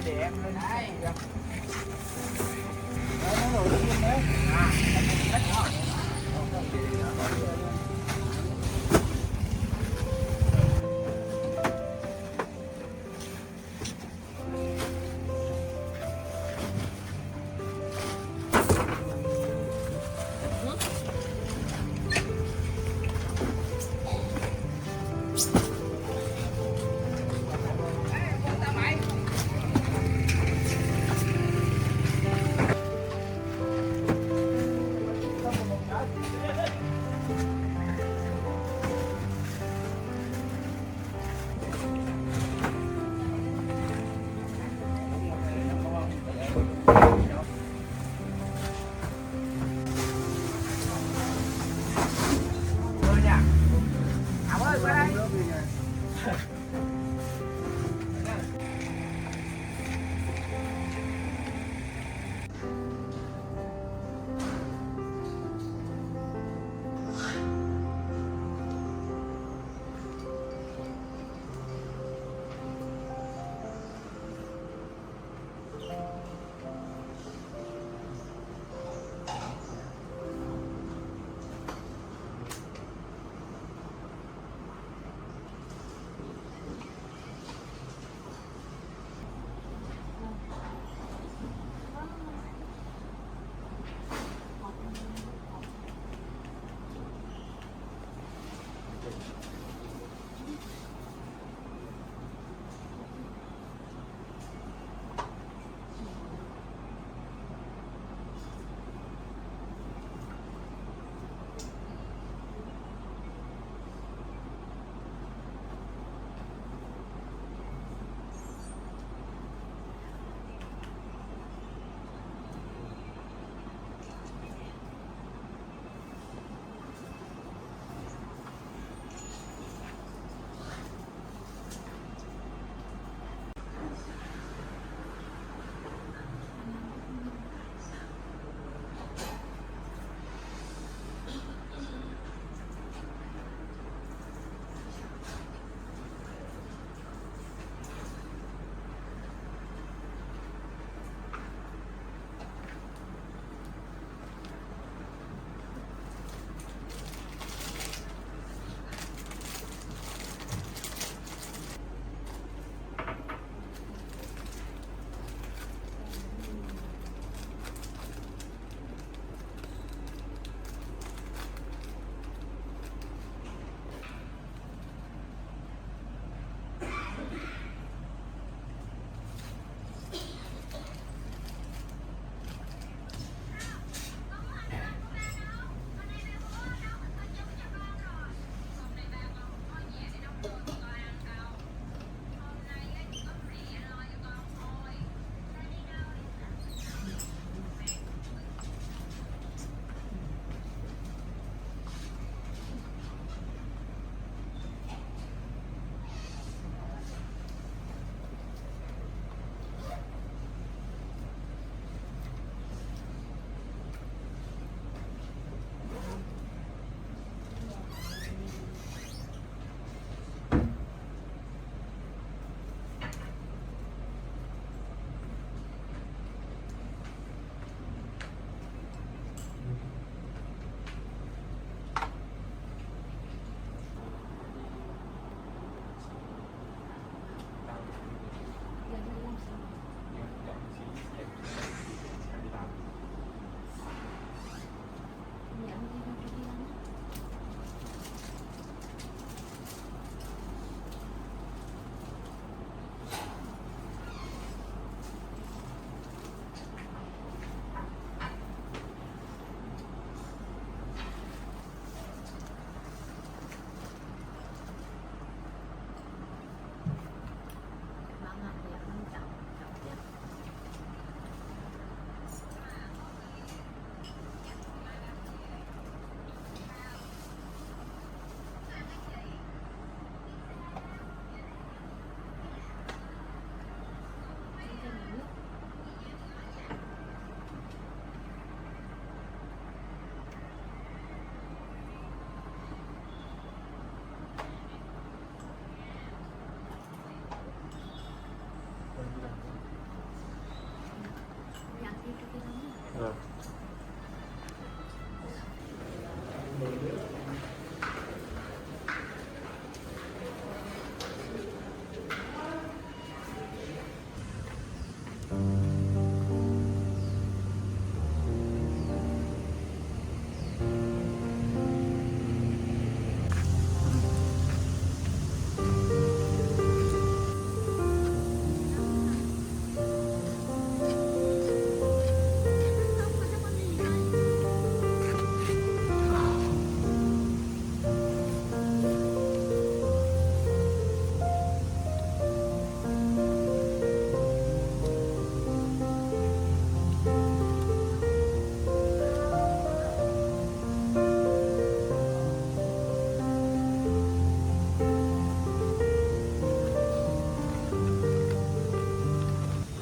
Để em lên đây.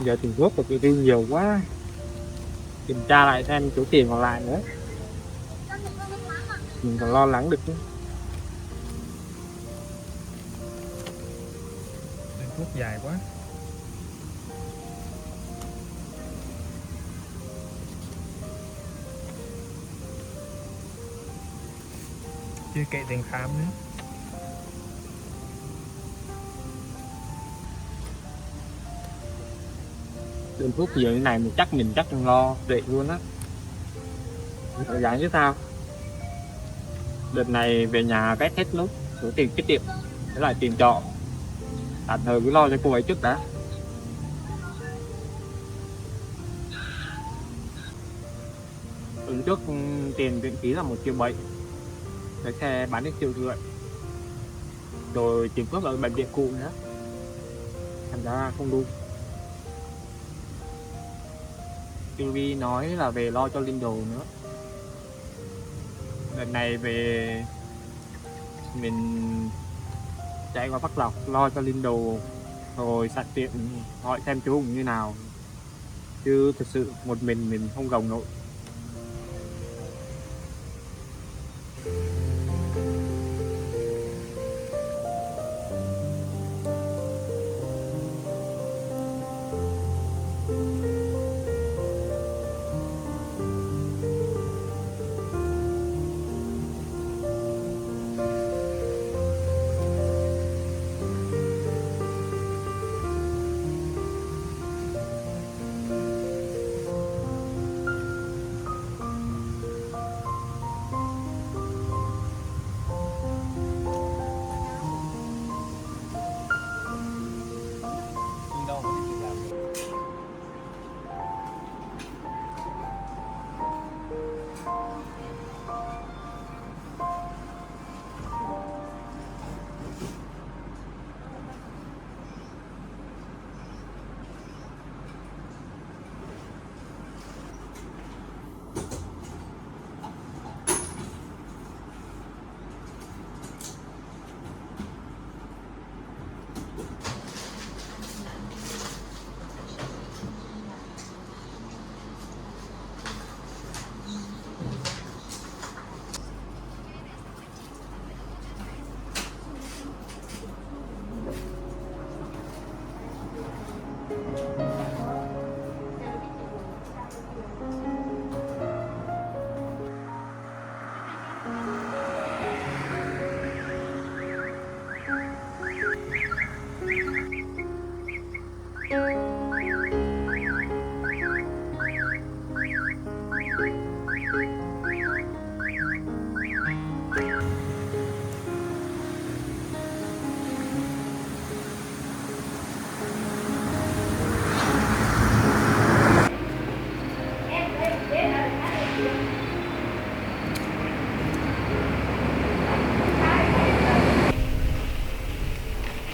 Giờ tiền thuốc của tụi tôi nhiều quá, kiểm tra lại xem số tiền còn lại nữa, mình còn lo lắng được chứ. Tiền thuốc dài quá. Chưa kể tiền khám nữa. Đơn thuốc nhiều như này mình chắc lo rệ luôn á. Phải gắng chứ sao. Đợt này về nhà vét hết nốt số tiền tiết kiệm với lại tiền trọ. Tạm thời cứ lo cho cô ấy trước đã. Ứng trước tiền viện phí là 1,7 triệu, cái xe bán đến 1,5 triệu, rồi tiền thuốc ở bệnh viện cũ nữa, thành ra không đủ. TV nói là về lo cho Linh Đồ nữa. Lần này về mình chạy qua Bắc Lộc lo cho Linh Đồ, rồi sẵn tiện hỏi xem chú Hùng như nào, chứ thực sự một mình không gồng nổi.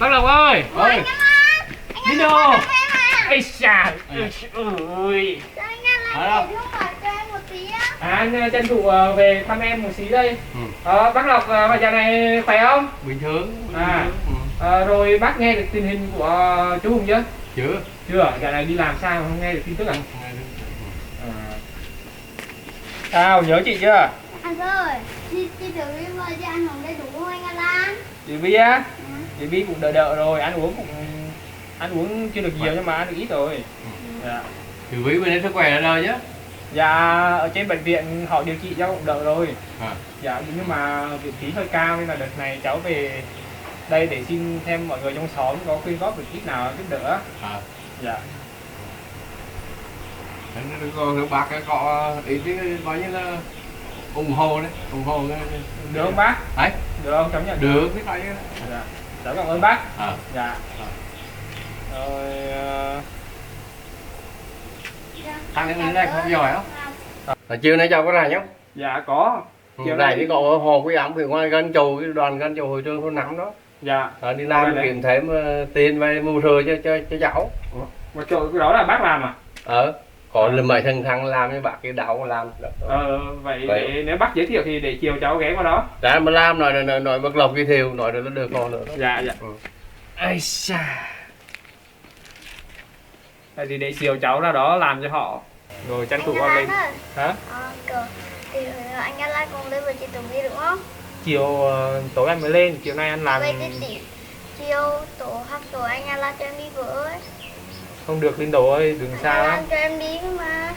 Bác Lộc ơi! Ơi! Đi đâu? Ây xà! Ôi! Anh tranh thủ về thăm em một xí đây. Bác Lộc giờ này khỏe không? Bình thường. Rồi bác nghe được tình hình của chú Hùng chưa? Chưa. Chưa? Giờ này đi làm sao mà không nghe được tin tức à? Sao? Nhớ chị chưa? Anh ơi, chị thử đi mời cho anh Hùng đây đủ không anh Alan? Chị Vi á? Chị Vi cũng đợi rồi, ăn uống chưa được nhiều nhưng mà ăn được ít rồi. Dạ. Chị Vi bên đây sức khỏe ở đâu chứ? Dạ, ở trên bệnh viện họ điều trị cho cũng đỡ rồi. Dạ, nhưng mà viện phí hơi cao nên là đợt này cháu về đây để xin thêm mọi người trong xóm có quyên góp được ít nào giúp đỡ. Dạ. Còn bác có ý chứ coi như là ủng hộ đấy, Được không bác? Đấy. Được không? Cháu nhận Được, biết coi chứ. Dạ. Cháu cảm ơn bác. Dạ. Rồi Thằng cái này không giỏi không? Chiều nay cháu có rảnh không? dạ có. Chiều nay thì có hồ quý ẩm phía ngoài Gân Chù, cái đoàn Gân Chù hồi trường thôn Nắm đó. Dạ. Đi làm kiếm thêm tiền và mua thừa cho cháu. Mà chỗ cái đó là bác làm à? Còn là mấy thằng làm với bác cái đậu làm. Vậy để nếu bác giới thiệu thì để chiều cháu ghé qua đó. Đã mà làm nói Bác Lộc giới thiệu, nói nó được còn nữa đó. Dạ. Ai xa. Tại vì để chiều cháu ra đó làm cho họ rồi tranh thủ Anh con Lan lên. ơi. Hả? Thì anh Lan cùng lên với chị Tường Vi đúng không? Chiều tối anh mới lên, chiều nay anh làm Vậy thì chiều tổ hoặc tối anh Lan cho em đi với. không được Linh Đồ ơi, đừng xa Anh lắm. Lan cho em đi mà.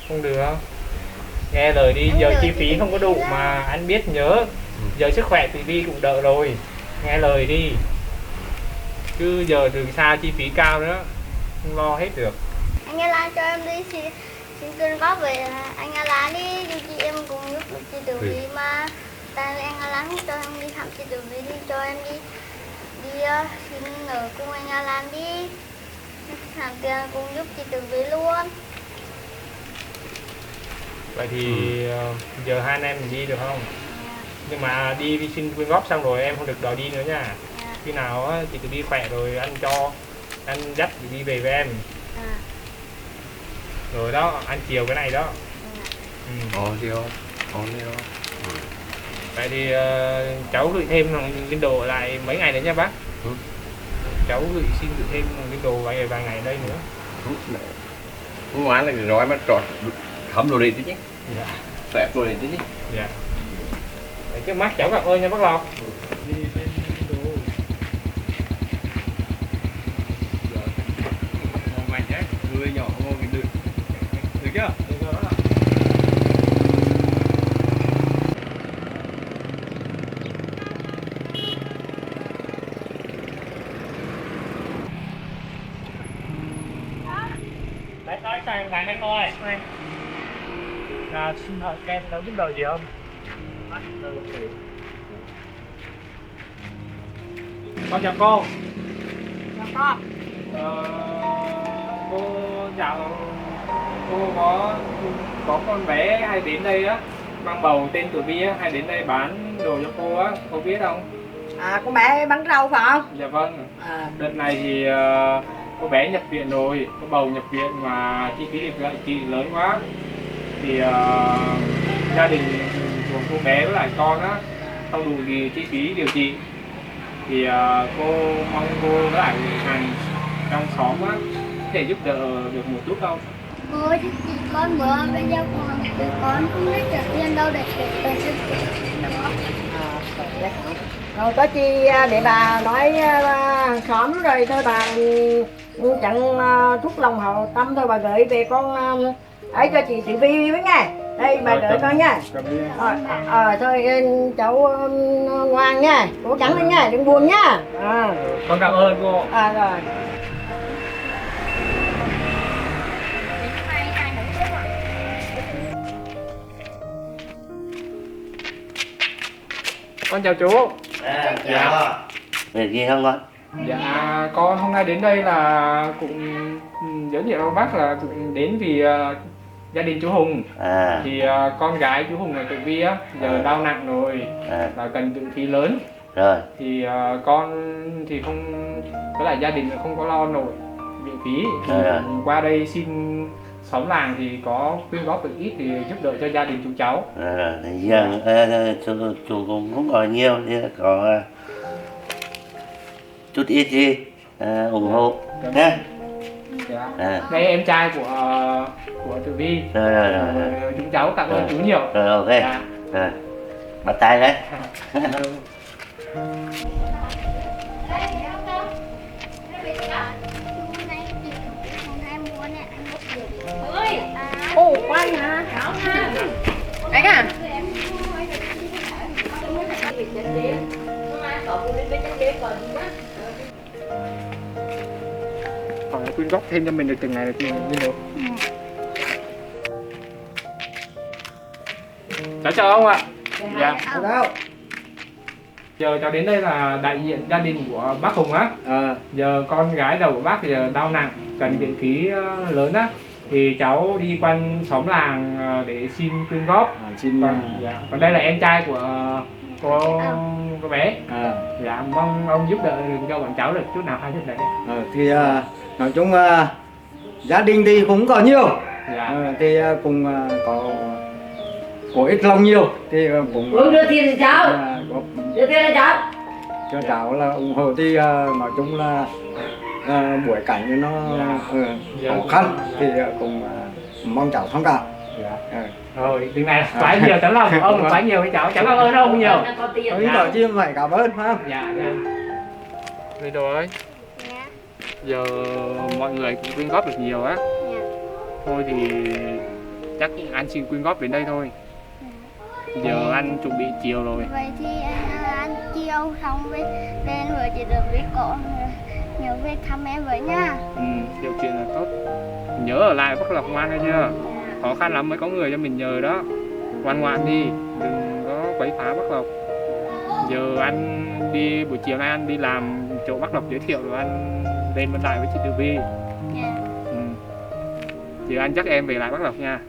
Không được. Nghe lời đi, Em giờ đợi chi chị phí không có đủ Tường Vi mà anh biết nhớ. Giờ sức khỏe Tường Vi cũng đỡ rồi. Nghe lời đi. Chứ giờ đường xa chi phí cao nữa, không lo hết được. Anh Lan cho em đi xin quyên góp về anh Lan đi, dù chị em cùng giúp chị Tường Vi mà. Tại anh Lan cho em đi thăm chị Tường Vi đi, cho em đi xin ở cùng anh Lan đi. Hàng tiền cùng giúp chị Tường Vi luôn. Vậy thì giờ hai anh em mình đi được không? Nhưng mà đi xin quyên góp xong rồi em không được đòi đi nữa nha. Khi nào á, chị Tường Vi khỏe rồi anh dắt chị đi về với em. Rồi đó, anh chiều cái này đó. Đi không? Đi không? Vậy thì cháu gửi thêm Linh Đồ lại mấy ngày nữa nha bác. Cháu xin gửi thêm Linh Đồ vài ngày ở đây nữa. Không ngoan là rồi mà trọt thấm đồ đi chứ. Dạ. Xẹp đồ đi chứ. Dạ. Vậy chứ mắt cháu cảm ơn nha bác Lộc. Đi thêm Linh Đồ. Ngon mạnh nhé, người nhỏ ngon mình được. Được chưa? Được rồi đó. Đấy, sao em thằng em thôi. Xin hỏi em có biết đồ gì không? Con chào cô. Chào con. Cô chào cô, có con bé hay đến đây á, mang bầu tên Tường Vi á, hay đến đây bán đồ cho cô á, cô biết không? Con bé bán rau phải không? Dạ vâng. Đợt này thì cô bé nhập viện rồi, cô bầu nhập viện mà chi phí điều trị lớn quá, thì gia đình của cô bé với lại con á không đủ chi phí điều trị, thì cô mong cô với lại hàng trong xóm á có thể giúp đỡ được một chút không? Cô thì chị con bữa bây giờ con không biết trả tiền đâu để xin Rồi có chi để bà nói hàng xóm rồi thôi bà chẳng thuốc lòng hậu tâm thôi bà gửi về con ấy cho chị Tường Vi với nghe. Đây bà đợi con nha. Thôi cháu ngoan nha, cố gắng lên nha, đừng buồn nha. Con cảm ơn cô. Rồi. Con chào chú. Dạ. Việc gì không con? Dạ con hôm nay đến đây là cũng giới thiệu với bác là cũng đến vì gia đình chú Hùng. Thì con gái chú Hùng là Tường Vi á, giờ đau nặng rồi và cần kinh phí lớn. Rồi. Thì con thì không, với lại gia đình không có lo nổi viện phí, thì qua đây xin xóm làng thì có quyên góp được ít thì giúp đỡ cho gia đình chú cháu. Giờ chú cũng không có nhiều, có chút ít gì ủng hộ nhé. Đây em trai của Tường Vi. Chúng cháu cảm ơn chú nhiều. Rồi ok. Bắt tay đấy. Ồ, quay hả? Thảo ha. Anh à? Quyên góp thêm cho mình được từng ngày là tiền như được. Cháu chào ông ạ. Dạ. Giờ cháu đến đây là đại diện gia đình của bác Hùng á. Giờ con gái đầu của bác thì giờ đau nặng, cần viện phí lớn á. Thì cháu đi quanh xóm làng để xin quyên góp. Còn đây là em trai của cô bé. Dạ, mong ông giúp đỡ cho bọn cháu được chút nào hay chút đấy. Thì nói chung gia đình thì cũng có nhiều. Thì cũng có ít lòng nhiều thì cũng Đưa tiền cho cháu. Đưa tiền cho cháu. Cho cháu là ủng hộ thì nói chung là buổi cảnh nó khó khăn thì cũng mong cháu thông cảm. Rồi chừng này phải nhiều tấm lòng của ông, phải nhiều với cháu cảm ơn ông nhiều. Ý bảo chi phải cảm ơn ha. Dạ. Rồi rồi. Dạ. Giờ mọi người cũng quyên góp được nhiều á. Dạ. Thôi thì chắc anh xin quyên góp đến đây thôi. Giờ anh chuẩn bị chiều rồi. Vậy thì anh chiều xong với lên vừa chỉ được với con nhớ về thăm em với nha. Điều kiện là tốt. Nhớ ở lại Bắc Lộc ngoan nghe chưa? Khó khăn lắm mới có người cho mình nhờ đó. Ngoan ngoan đi, đừng có quấy phá Bắc Lộc. Giờ anh đi buổi chiều nay anh đi làm chỗ Bắc Lộc giới thiệu rồi anh lên bên lại với chị Tử Vi. Dạ. Thì anh dắt em về lại Bắc Lộc nha.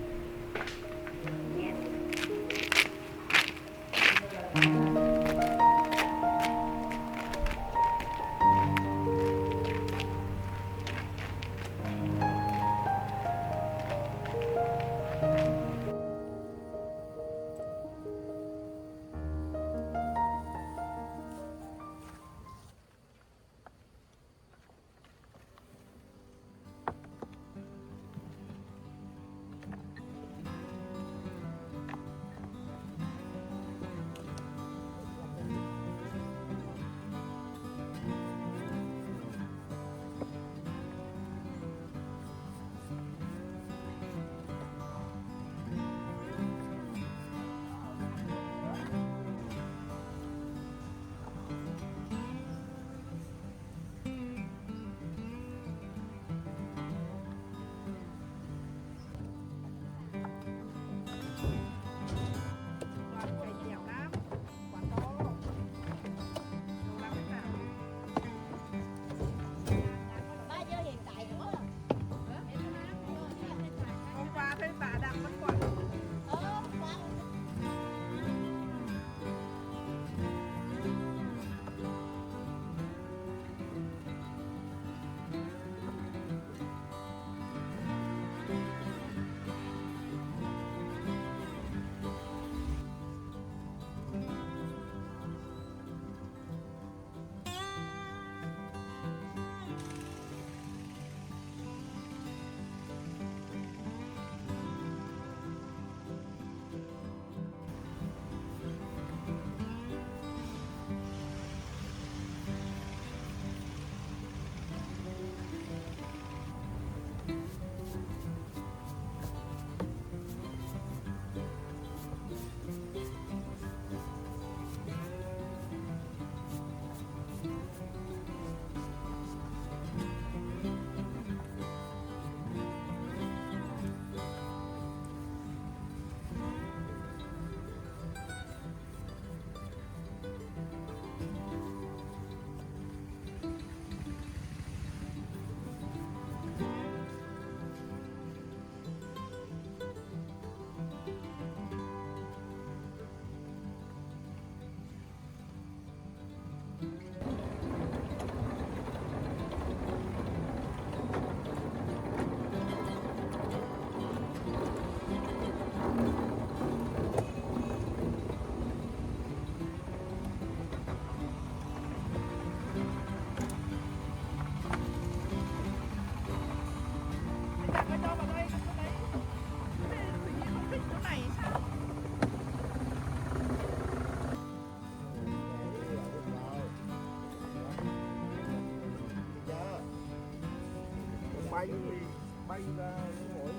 bay ra ngồi.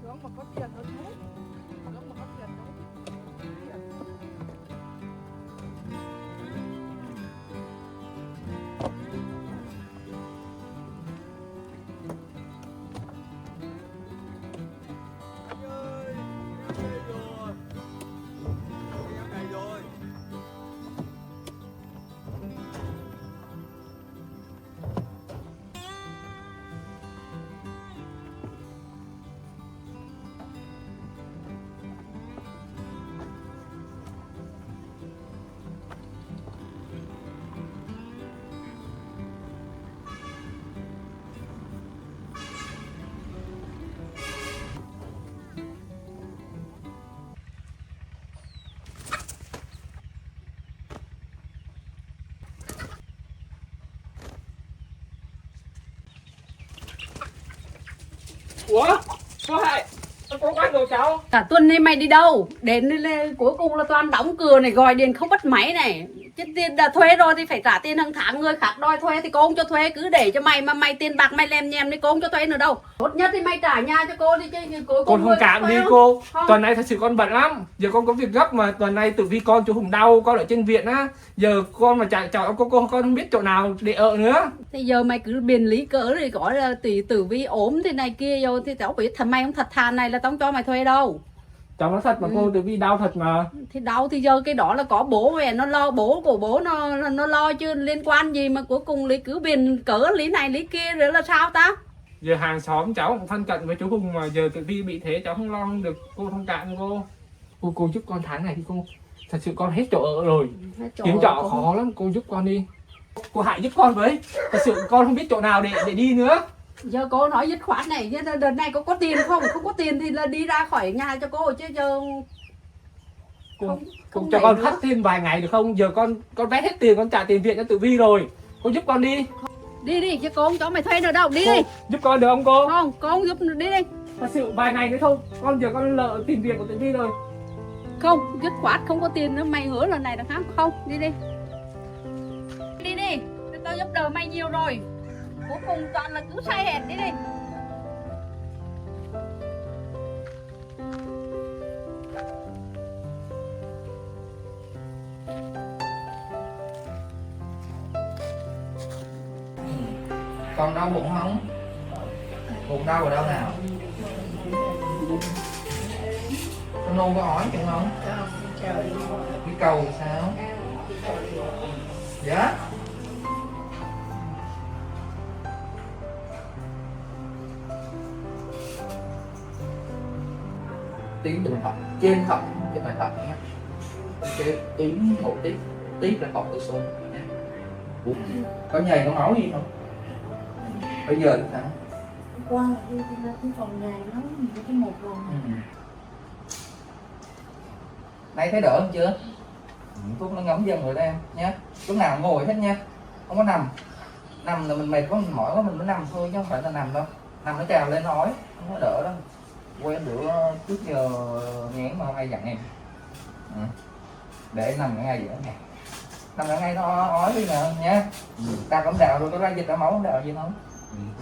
Sướng mà có tiền hơn chú. Ủa? Cô Hạnh, cô bắt đồ cháu. Cả tuần nay mày đi đâu? Đến cuối cùng là toàn đóng cửa này, gọi điện không bắt máy này. Chứ tiền đã thuê rồi thì phải trả tiền hàng tháng, người khác đòi thuê thì cô không cho thuê, cứ để cho mày mà mày tiền bạc mày lem nhèm thì cô không cho thuê nữa đâu. Tốt nhất thì mày trả nhà cho cô đi chứ cuối cùng Con người thông cảm khác đi thuê cô. không? Tuần này thật sự con bận lắm. Giờ con có việc gấp mà tuần này tự vì con chú Hùng đau, con ở trên viện á. Giờ con mà chạy chọn cô con không biết chỗ nào để ở nữa. Thì giờ mày cứ biền lý cỡ thì gọi là tử vi ốm thế này kia rồi thì tao biết thật mày không thật thà này là tao không cho mày thuê đâu. Cháu nói thật mà cô, tự vì đau thật mà. Thì đau thì giờ cái đó là có bố về nó lo, bố của bố nó lo chứ liên quan gì mà cuối cùng lý cứ biền cỡ lý này lý kia rồi là sao ta? Giờ hàng xóm cháu cũng thân cận với chú Hùng mà giờ tự vi bị thế cháu không lo không được, cô thông cảm cô giúp con tháng này thì cô thật sự con hết chỗ ở rồi, kiếm trọ khó lắm, cô giúp con đi, cô Hạnh giúp con với, thật sự con không biết chỗ nào để đi nữa. Giờ cô nói dứt khoát này, đợt này có tiền không có tiền thì là đi ra khỏi nhà cho cô chứ giờ Cô cho con khắc thêm vài ngày được không, giờ con vét hết tiền, con trả tiền viện cho Tử Vi rồi, cô giúp con đi. Đi chứ cô không cho mày thuê nữa đâu, đi Cô đi. giúp con được không cô? Không, cô không giúp, đi đi. Thật sự vài ngày nữa thôi, con giờ con lỡ tìm việc của Tử Vi rồi. Không, dứt khoát không có tiền nữa, mày hứa lần này được không? Không, đi đi. Đi, tao giúp đỡ mày nhiều rồi. Cuối cùng toàn là cứ sai hẹn, đi đi. Con đau bụng không? Bụng đau ở đâu nào? Con nôn có ói chừng không? Cái cầu sao? Dạ? Tiếng đường thận, trên thận chứ phải thận nhé. Cái tiếng một tí, tí là cọp từ xôi nhé. Có nhầy có máu gì không? Bây giờ thì sao? Qua đi ra cái phòng này nó cái một vòng. Nay thấy đỡ không chưa? Thuốc nó ngấm dần rồi đây em nhé. Lúc nào ngồi hết nha, không có nằm. Nằm là mình mệt quá, mình mỏi quá mình mới nằm thôi chứ không phải là nằm đâu. Nằm nó trào lên nó ói, không có đỡ đâu. Quên bữa trước giờ nghẽn mà hôm nay dặn em. Để nằm ngay giữa nè. Nằm ở ngay nó ói đi nè nha. Ta cũng đào rồi, có ra dịch ra máu không đào gì không?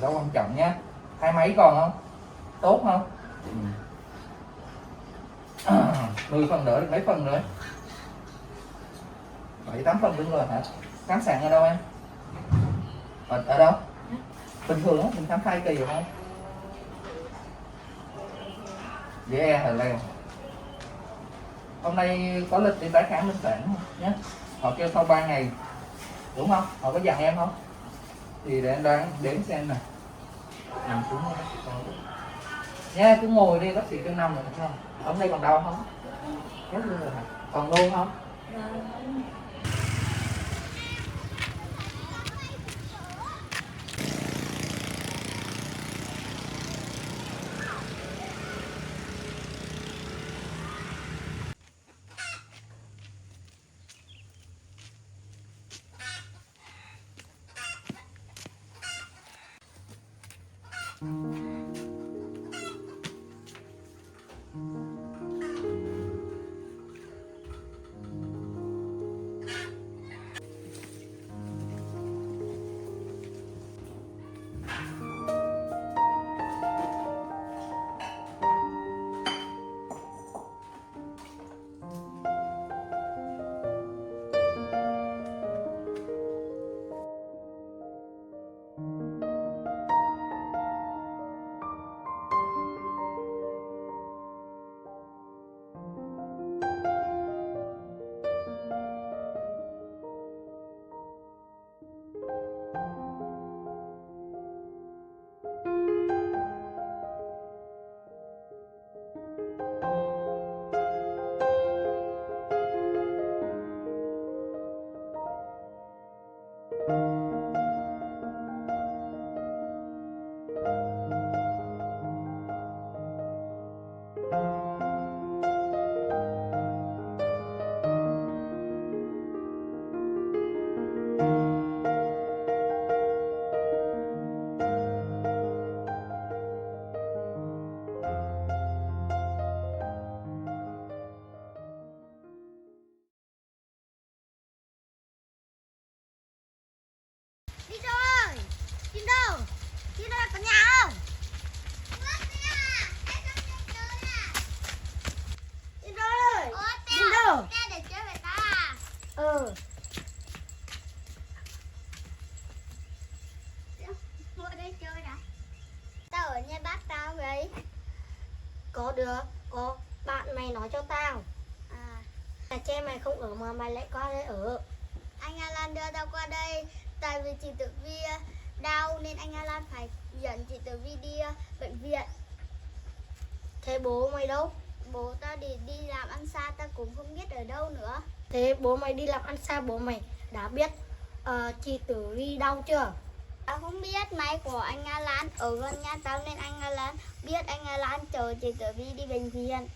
Đâu quan trọng nha. Hai máy còn không? Tốt không? 10 phần nữa được mấy phần nữa? 7-8 phần đúng rồi hả? Khám sàng ở đâu em? Ở đâu? Bình thường á, mình khám thai kỳ được không? Dễ hả leo. Hôm nay có lịch đi tái khám linh sản nhé. Họ kêu sau 3 ngày đúng không? Họ có dặn em không? Thì để em đoán đếm xem nè. Nằm xuống nha, cứ ngồi đi, bác sĩ kêu nằm rồi không? Hôm nay còn đau không? Hết luôn rồi hả? Còn nôn không? Đi đâu có nhà không? Đi đâu rồi? Đi đâu? Để chơi với ta à? Ừ. Ngồi đây chơi đã. Tao ở nhà bác tao vậy. Có được, có bạn mày nói cho tao. Nhà che mày không ở mà mày lại qua đây ở. Anh Alan đưa tao qua đây tại vì chị Tử Vi đau nên anh Alan phải dẫn chị Tử Vi đi bệnh viện. Thế bố mày đâu? Bố tao đi làm ăn xa, tao cũng không biết ở đâu nữa. Thế bố mày đi làm ăn xa, bố mày đã biết chị Tử Vi đau chưa? Tao không biết, máy của anh Alan ở gần nhà tao nên anh Alan biết anh Alan chờ chị Tử Vi đi bệnh viện.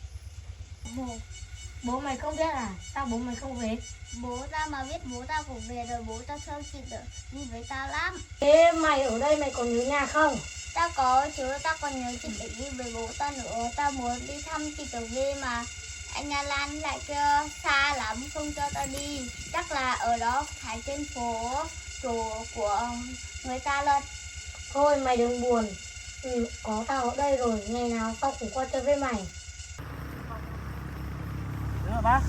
Bố mày không biết à? Sao bố mày không về? Bố tao mà biết bố tao cũng về rồi, bố tao thương chị Tử Vi với tao lắm. Thế mày ở đây mày còn nhớ nhà không? Tao có chứ, tao còn nhớ chị Tử Vi với bố tao nữa. Tao muốn đi thăm chị Tử Vi mà anh Alan lại kêu xa lắm không cho tao đi. Chắc là ở đó phải trên phố của người ta luôn. Thôi mày đừng buồn, có tao ở đây rồi, ngày nào tao cũng qua chơi với mày. Bác.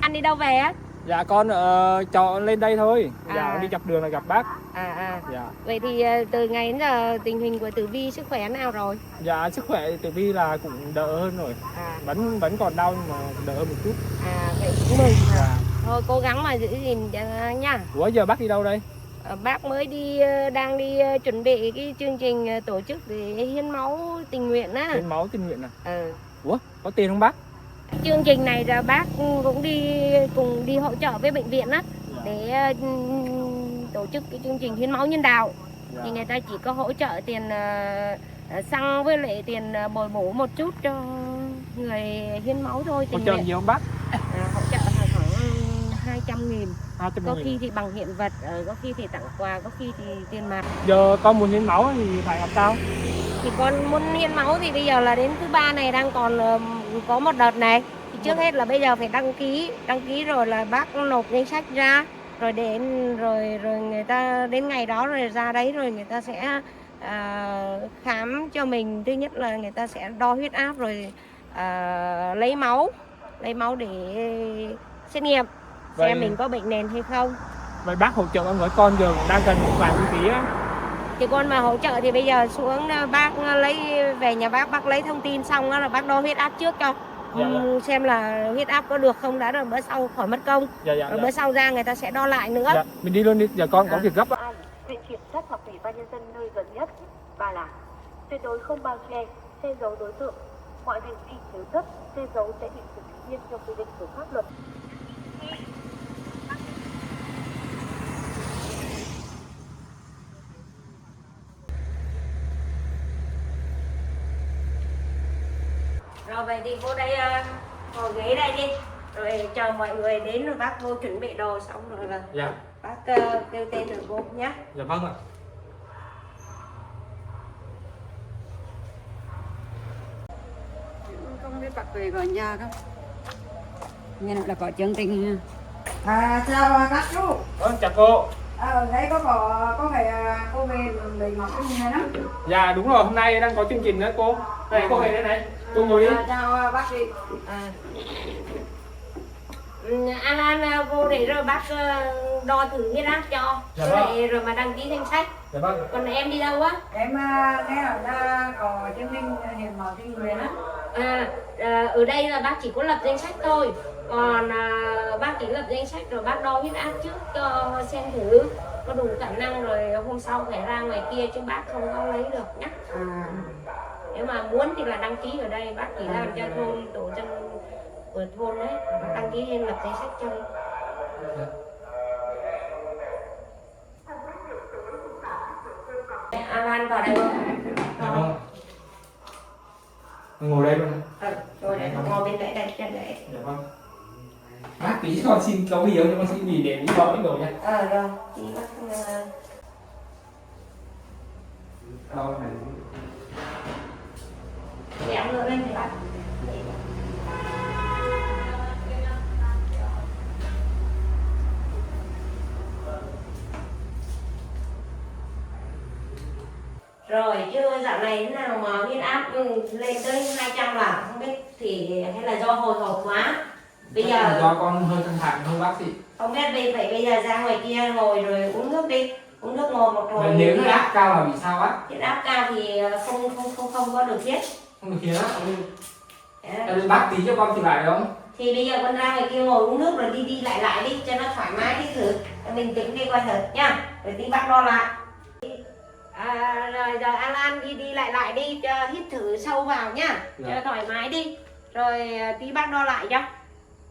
Anh đi đâu về á? Dạ con chọn lên đây thôi. Dạ đi dọc đường là gặp bác. Dạ. Vậy thì từ ngày đến giờ tình hình của Tử Vi sức khỏe nào rồi? Dạ sức khỏe Tử Vi là cũng đỡ hơn rồi. Vẫn còn đau nhưng mà đỡ một chút. Vậy cũng mừng. Dạ. Thôi cố gắng mà giữ gìn nha. Ủa giờ bác đi đâu đây? Bác mới đang đi chuẩn bị cái chương trình tổ chức để hiến máu tình nguyện á. Hiến máu tình nguyện à? Ủa có tiền không bác? Chương trình này là bác cũng cùng đi hỗ trợ với bệnh viện á để tổ chức cái chương trình hiến máu nhân đạo. Thì người ta chỉ có hỗ trợ tiền xăng với lại tiền bồi bổ một chút cho người hiến máu thôi. Hỗ trợ nhiều không bác? Hỗ trợ khoảng 200.000. Có khi thì bằng hiện vật, có khi thì tặng quà, có khi thì tiền mặt. Giờ con muốn hiến máu thì phải làm sao? Thì con muốn hiến máu thì bây giờ là đến thứ 3 này đang còn có một đợt này. Thì trước hết là bây giờ phải đăng ký rồi là bác nộp danh sách ra, rồi rồi người ta đến ngày đó rồi ra đấy rồi người ta sẽ khám cho mình. Thứ nhất là người ta sẽ đo huyết áp rồi lấy máu để xét nghiệm xem mình có bệnh nền hay không. Vậy bác hỗ trợ với con giờ cũng đang cần một vài chi phí á. Thì con mà hỗ trợ thì bây giờ xuống bác lấy về nhà bác lấy thông tin xong là bác đo huyết áp trước cho. Xem là huyết áp có được không đã, rồi bữa sau khỏi mất công. Rồi bữa sau ra người ta sẽ đo lại nữa. Mình đi luôn đi, giờ con có việc gấp. Viện kiểm sát hoặc ủy ban nhân dân nơi gần nhất. Và là tuyệt đối không bao che giấu đối tượng. Mọi hành vi thiếu thất, che giấu sẽ bị xử lý nghiêm theo quy định của pháp luật. Rồi vậy thì vô đây ngồi ghế đây đi, rồi chờ mọi người đến rồi bác vô chuẩn bị đồ xong rồi là bác kêu tên rồi vô nhé. Dạ vâng ạ. Không biết bác về gọi nhà không? Nghe nói là có chương trình. Chào các chú. Chào cô. Đấy có phải cô về lấy máu cái này lắm. Dạ đúng rồi, hôm nay đang có chương trình đó cô. Đây cô về đây này, cô ngồi đi. Chào bác chị. Alan vô để rồi bác đo thử huyết áp cho. Rồi mà đăng ký danh sách. Dạ vâng. Còn em đi đâu á? Em nghe ở đây có chương trình hiến máu tình nguyện á. Ở đây là bác chỉ có lập danh sách thôi. Còn bác chỉ lập danh sách rồi bác đo huyết áp trước cho xem thử có đủ khả năng rồi hôm sau phải ra ngoài kia chứ bác không có lấy được nhé. Nếu mà muốn thì là đăng ký ở đây, bác chỉ làm cho thôn tổ dân của thôn đấy, bác đăng ký lên lập danh sách cho đi. Alan vào đây không? Dạ vâng. Ngồi đây luôn. Rồi để ngồi bên đây đây chân đấy. Dạ vâng. Bác tí con xin có gì không cho con xin gì để đi đo cái đồ nha. Rồi. Thì bác đo này. kéo nữa lên thì bác. Rồi chứ dạo này thế nào mà huyết áp lên tới 200 là không biết thì hay là do hồi hộp quá. Bây giờ do con hơi căng thẳng thôi bác sĩ. không biết bây giờ ra ngoài kia ngồi rồi uống nước đi, uống nước ngồi một hồi. Nếu huyết áp cao là bị sao á? Huyết áp cao thì không có được thiết. Không được thiết á? Bác tí cho con thì phải không? Thì bây giờ con ra ngoài kia ngồi uống nước rồi đi lại đi cho nó thoải mái đi thử, mình tính đi coi thử nhá, rồi tí bác đo lại. Rồi giờ Alan đi lại đi cho hít thử sâu vào nhá, cho thoải mái đi, rồi tí bác đo lại cho.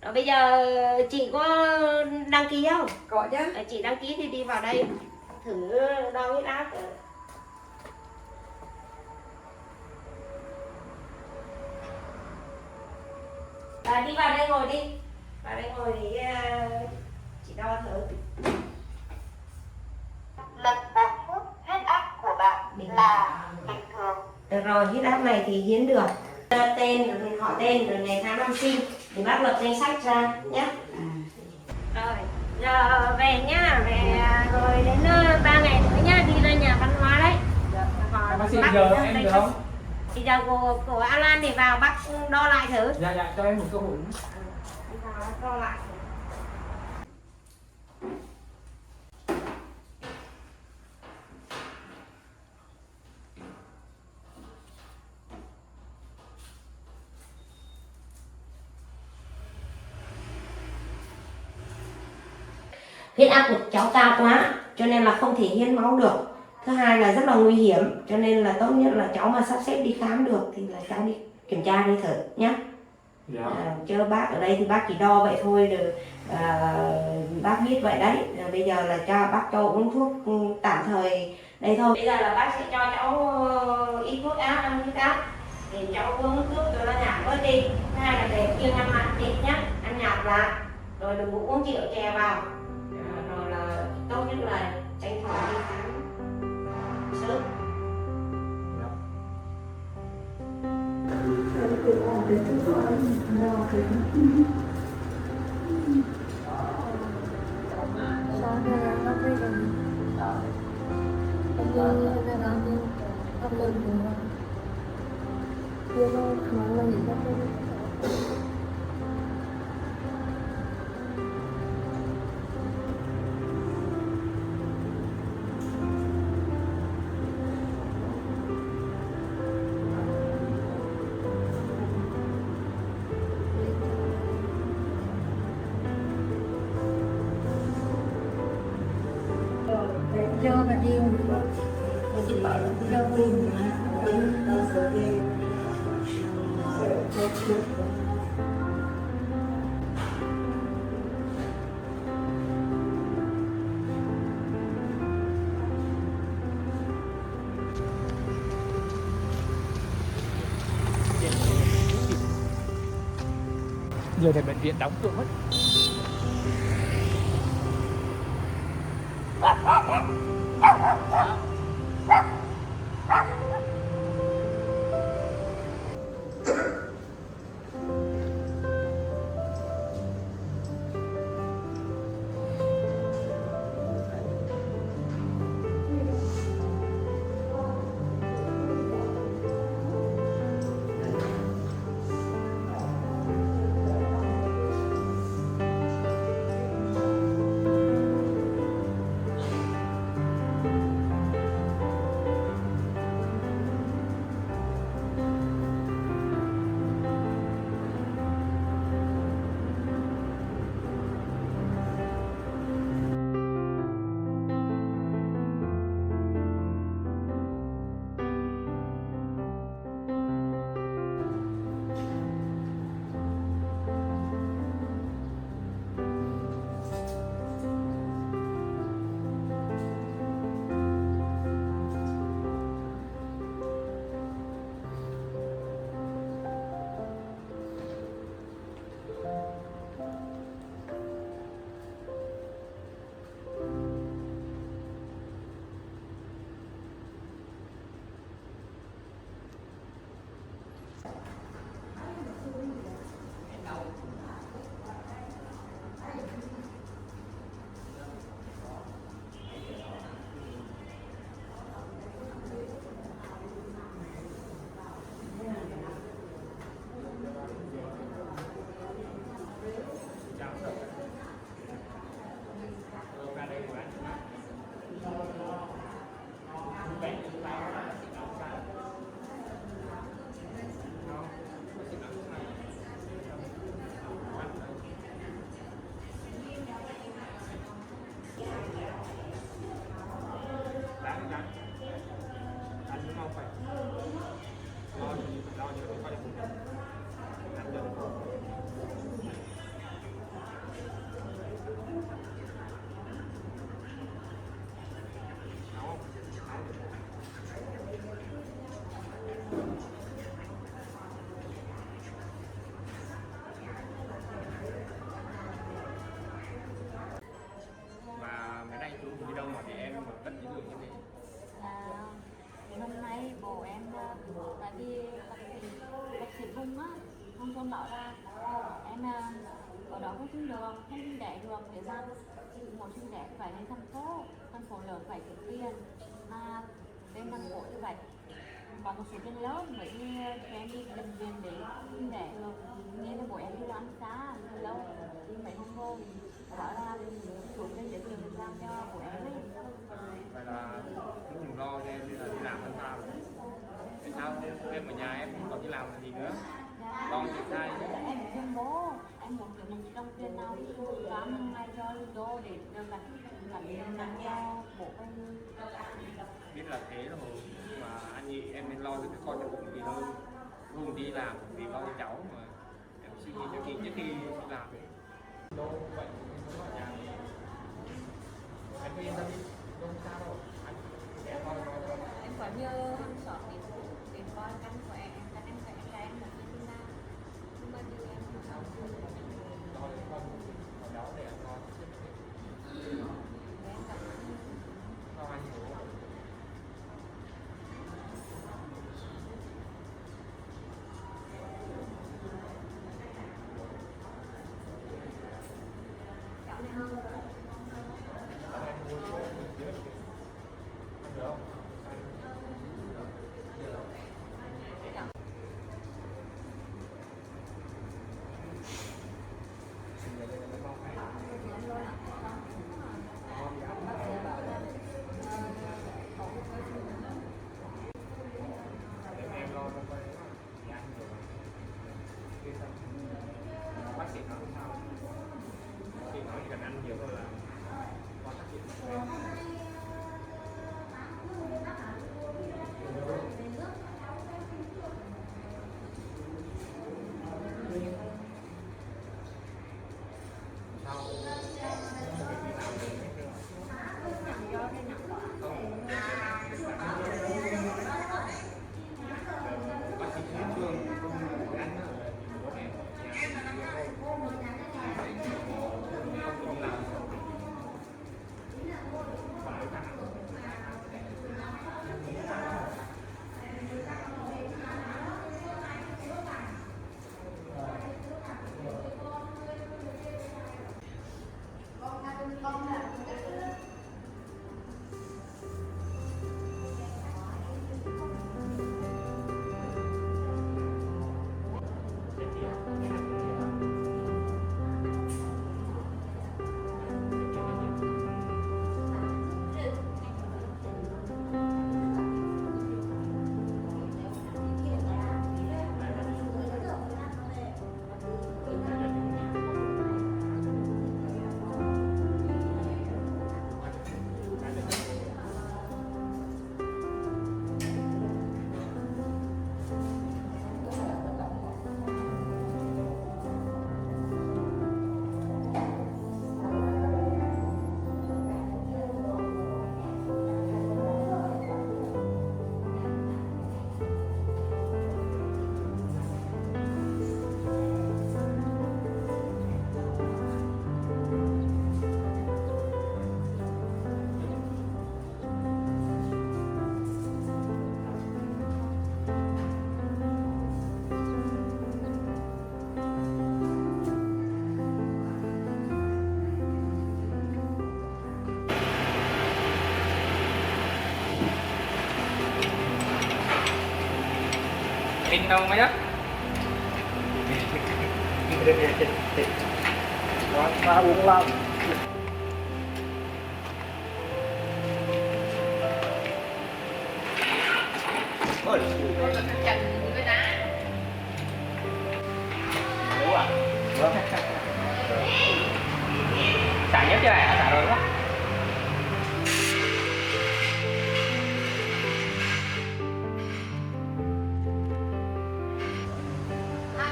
Rồi bây giờ chị có đăng ký không? Có chứ. Chị đăng ký thì đi vào đây thử đo huyết áp. Đi vào đây ngồi đi, vào đây ngồi thì chị đo thử. Lần 1 phút huyết áp của bạn là bình thường. Được rồi, huyết áp này thì hiến được. Tên, họ tên, rồi ngày tháng năm sinh thì bác lập danh sách ra nhé. Rồi, giờ về nhá, về rồi đến 3 ngày nữa nhá, đi ra nhà văn hóa đấy. Bác sĩ giờ em được không? Thì giờ của Alan thì vào bác đo lại thử. Dạ, cho em một cơ hội. Đi vào đo lại. Huyết áp của cháu cao quá cho nên là không thể hiến máu được. Thứ hai là rất là nguy hiểm, cho nên là tốt nhất là cháu mà sắp xếp đi khám được thì là cháu đi kiểm tra đi thử nhé. Dạ. Chứ bác ở đây thì bác chỉ đo vậy thôi, rồi bác biết vậy đấy. Rồi bây giờ là bác cho uống thuốc tạm thời đây thôi. Bây giờ là bác sẽ cho cháu ít thuốc áp, ăn huyết áp thì cháu uống thuốc cho nó nhạt bớt đi. Thứ hai là để kiêng ăn mặn đi nhé, ăn nhạt lại, rồi đừng có uống rượu chè vào. Rồi là tốt nhất là tranh thủ đi khám sớm. Cho bà điêu Giờ này bệnh viện đóng cửa mất. thôn bảo là em ở đó không xin được, không xin đẻ được, để ra một xin đẻ phải đến thành phố lớn phải kiếm tiền, mà bên thành phố như vậy có một số tiền lớn, bởi vì em đi bệnh viện để xin đẻ được, nghe là bố em đi làm xa lâu đi mấy hôm rồi, bảo là chủ bên giới thiệu được làm cho bố em ấy. Vậy là cũng lo cho em là đi làm hơn sao rồi. Tại sao em ở nhà em không có đi làm gì nữa? Con chị trai Em khuyên bố, em muốn kiếm một đồng tiền nào làm hàng ngày cho đô để được là làm cho bố em. biết là thế rồi, mà anh chị em nên lo cho cái con cho bụng thì hơn luôn đi làm vì lo cho cháu mà em suy nghĩ cho chị trước khi đi làm ấy. Đâu vậy ở nhà anh cứ yên tâm đi, đâu sao đâu anh sẽ coi Em phải nhờ hàng xóm đến coi căn của em phải em là như nào, nhưng mà như em không sao lo cho con ở đó để con em cảm ơn. lo anh hiểu. Em lo cho con thì anh nhiều khi sao bác sĩ nói sao bác sĩ nói chỉ cần ăn nhiều thôi là con phát triển. In đâu mấy á? Rồi, 3, 4, 5. Ôi, Đúng à? Vâng. Xả nhất chưa này, xả rồi đúng không?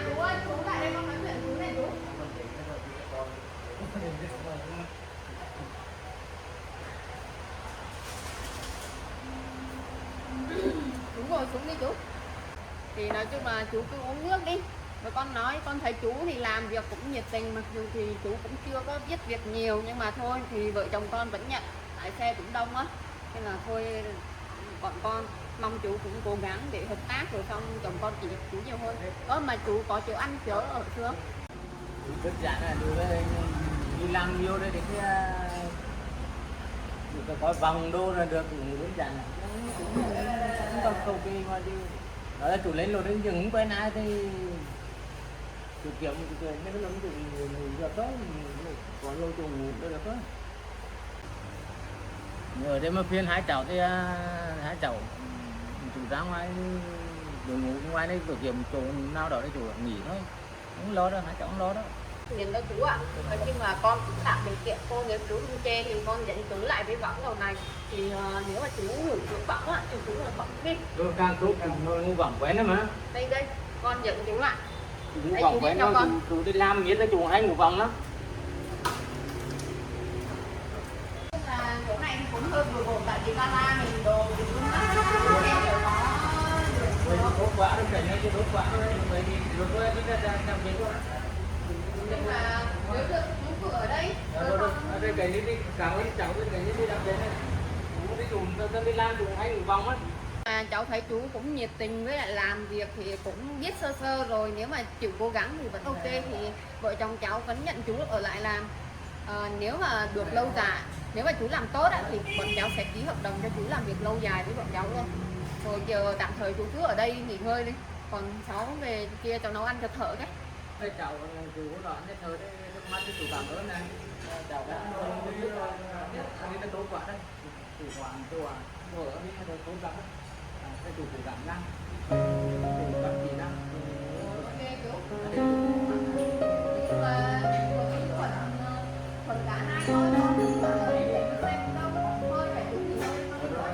Chú ơi, chú lại đây con nói chuyện chú này chú. Chú ngồi xuống đi chú. Thì nói chung là chú cứ uống nước đi. Và con nói, con thấy chú thì làm việc cũng nhiệt tình, mặc dù thì chú cũng chưa có biết việc nhiều, nhưng mà thôi thì vợ chồng con vẫn nhận, tại xe cũng đông á, nên là thôi còn con mong chú cũng cố gắng để hợp tác rồi xong chồng con chỉ chú nhiều hơn. Mà chú có chỗ ăn chỗ ở chưa? Đơn giản là đi làm nhiều đây để cái có vòng đô là được, đơn giản cũng không cầu kỳ mà đi đó là chủ lên rồi đến dừng bên ai thì chủ kiểu như cái mấy cái lông chủ được đó, có lô chủ được đó. Ở đây mà phiên hai cháu thì hai cháu chủ ra ngoài đội ngũ ngoài đây kiểu chỗ nào đó để chủ nghỉ thôi, không lo đâu, hai cháu không lo đó. Nhìn đâu chú ạ, nhưng mà con cũng tạo điều kiện cô, nếu chú không chê thì con dẫn chú lại với võng đầu này, thì nếu mà chú ngủ chú võng á thì chú là võng đi. Rồi càng tốt càng ngu võng quen đó mà. Đây con dẫn chú lại. Ngủ võng quen đâu, chú đi làm biết là chú hay ngủ võng lắm. Chỗ này cũng hơi bừa bộn tại vì Gala mình đồ thì cũng tốt quá, đừng cảnh này chứ tốt quá rồi, bởi vì rồi tôi đã làm việc rồi. Nhưng mà nếu được chú ở đây. Đây cái này đi, cảm ơn cháu cái này đi làm việc này. Chú đi dùng, tôi đi làm dùng hay ngủ vòng á. Cháu thấy chú cũng nhiệt tình với lại làm việc thì cũng biết sơ sơ rồi, nếu mà chịu cố gắng thì vẫn ok thì vợ chồng cháu vẫn nhận chú ở lại làm. Nếu mà được lâu dài, nếu mà chú làm tốt thì bọn cháu sẽ ký hợp đồng cho chú làm việc lâu dài với bọn cháu luôn. Rồi giờ tạm thời chú cứ ở đây nghỉ ngơi đi, còn cháu về kia cháu nấu ăn cho thợ cái. Đây cháu chú có đoạn thợ đấy, nước mắt chú cảm ơn này. Cháu đã đi là tốt quá đấy. Chủ quản vợ đi là tốt lắm. Cái chủ cố gắng lắm. Chủ các chị lắm. Ok chú. Nhưng mà phần cả hai thôi thôi phải chú nghỉ ngơi.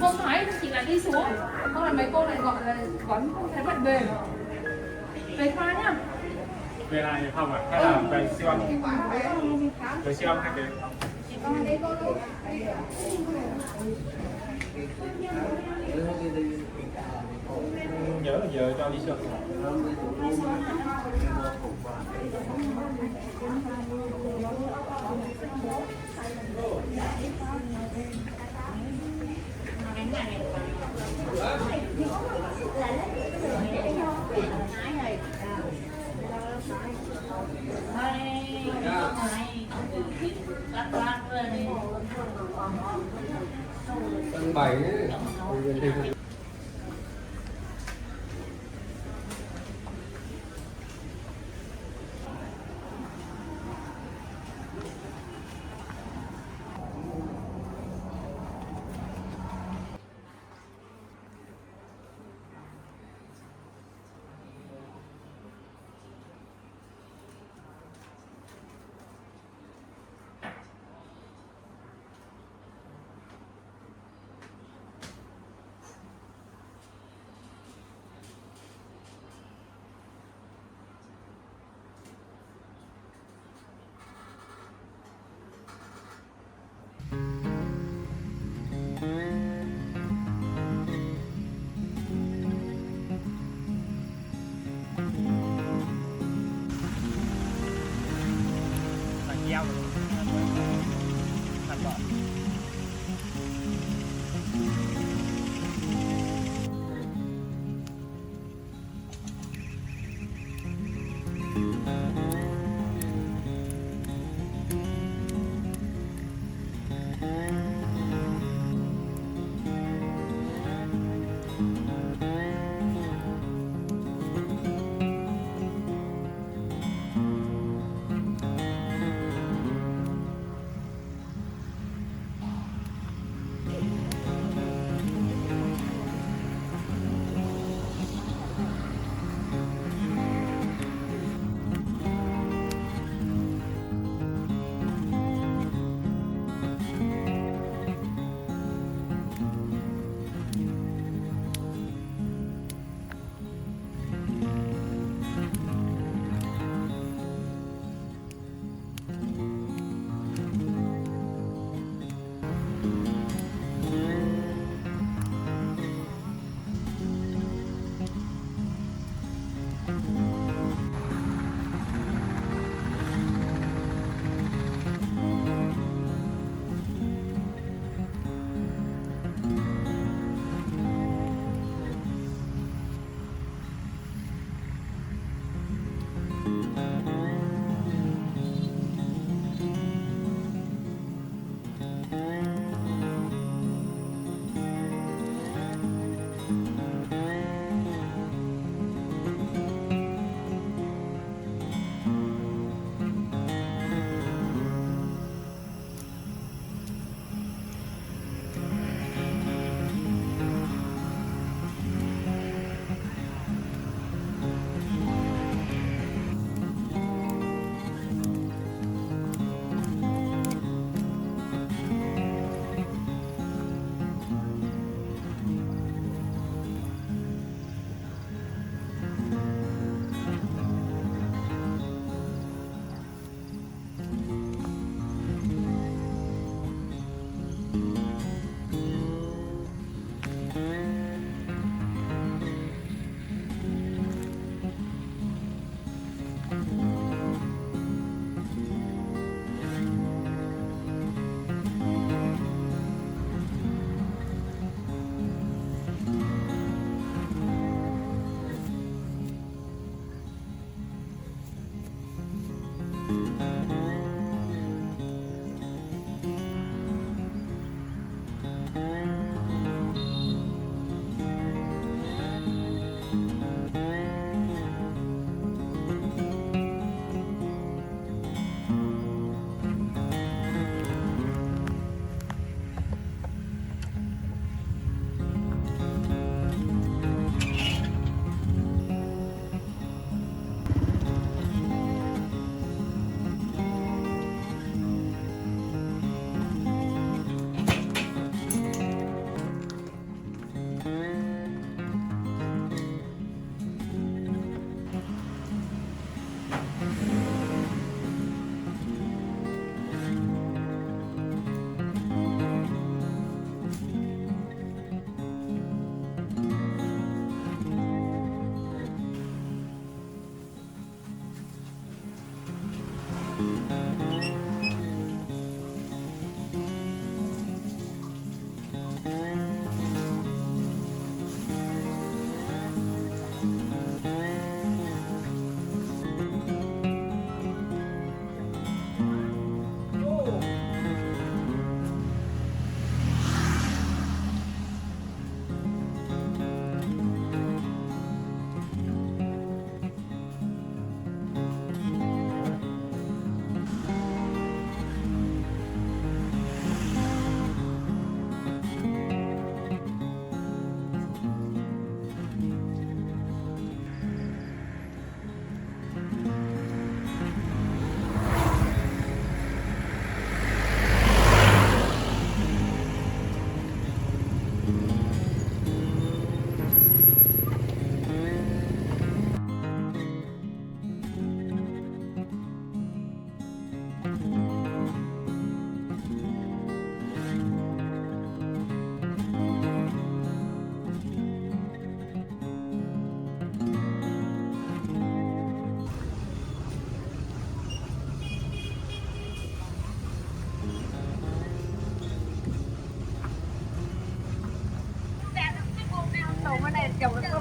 Không thấy, chị lại đi xuống. Không là mấy cô này gọi là vẫn không thấy bận về. Về khoa nhá. Về này không ạ? Hay là về siêu âm? Về siêu âm hay về không? Nhớ là giờ cho đi siêu âm. Tầng 7 ấy.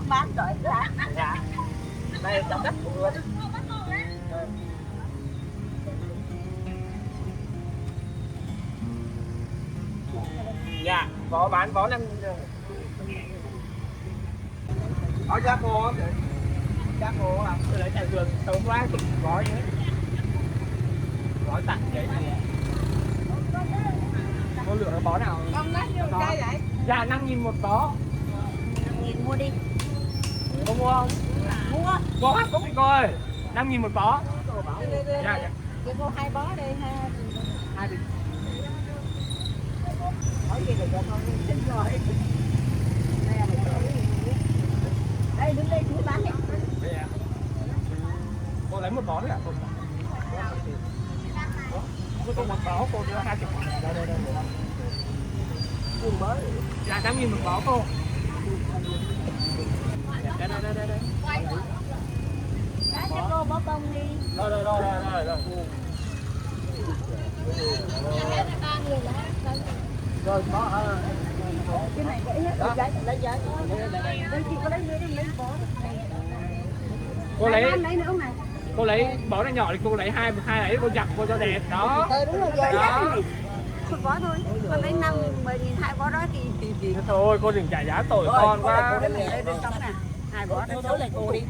bán rồi là. Dạ. Đây trong đất của luôn. Dạ, có bán có 5 có giá khô không chị? Giá khô à? Tôi lấy tại vườn sớm quá thì gói nữa. Gói tặng vậy này. Có lựa bó nào? Không lấy nhiêu cây vậy? Dạ 5.000 một bó. 5.000 mua đi. Có mua không? Mua. Có cũng coi. 5.000 một bó. Dạ dạ. Chị mua 2 bó đi ha. 2 đi. Hỏi gì được con xin rồi. Đây đứng đây chú bán đi. Cô lấy một bó nữa ạ. Cô một bó cô đưa 20. Đây đây đây. Cuồng mới. Dạ 5.000 một bó cô. Đây đây đây đây đây. Bán cho cô bó công đi. Rồi rồi rồi rồi rồi. Rồi bó Cái này gãy hết rồi, lấy giá. Đây chị có lấy bó. cô lấy Lấy nữa mà. cô lấy bó này nhỏ thì cô lấy hai ấy cô giặt cô cho đẹp đó. Đúng rồi giờ Đó. một bó thôi. Con lấy 10.000 2 bó đó thì Thôi cô đừng trả giá tội con quá. Cô lấy trong nè. 2 bó đó số lại cô đi.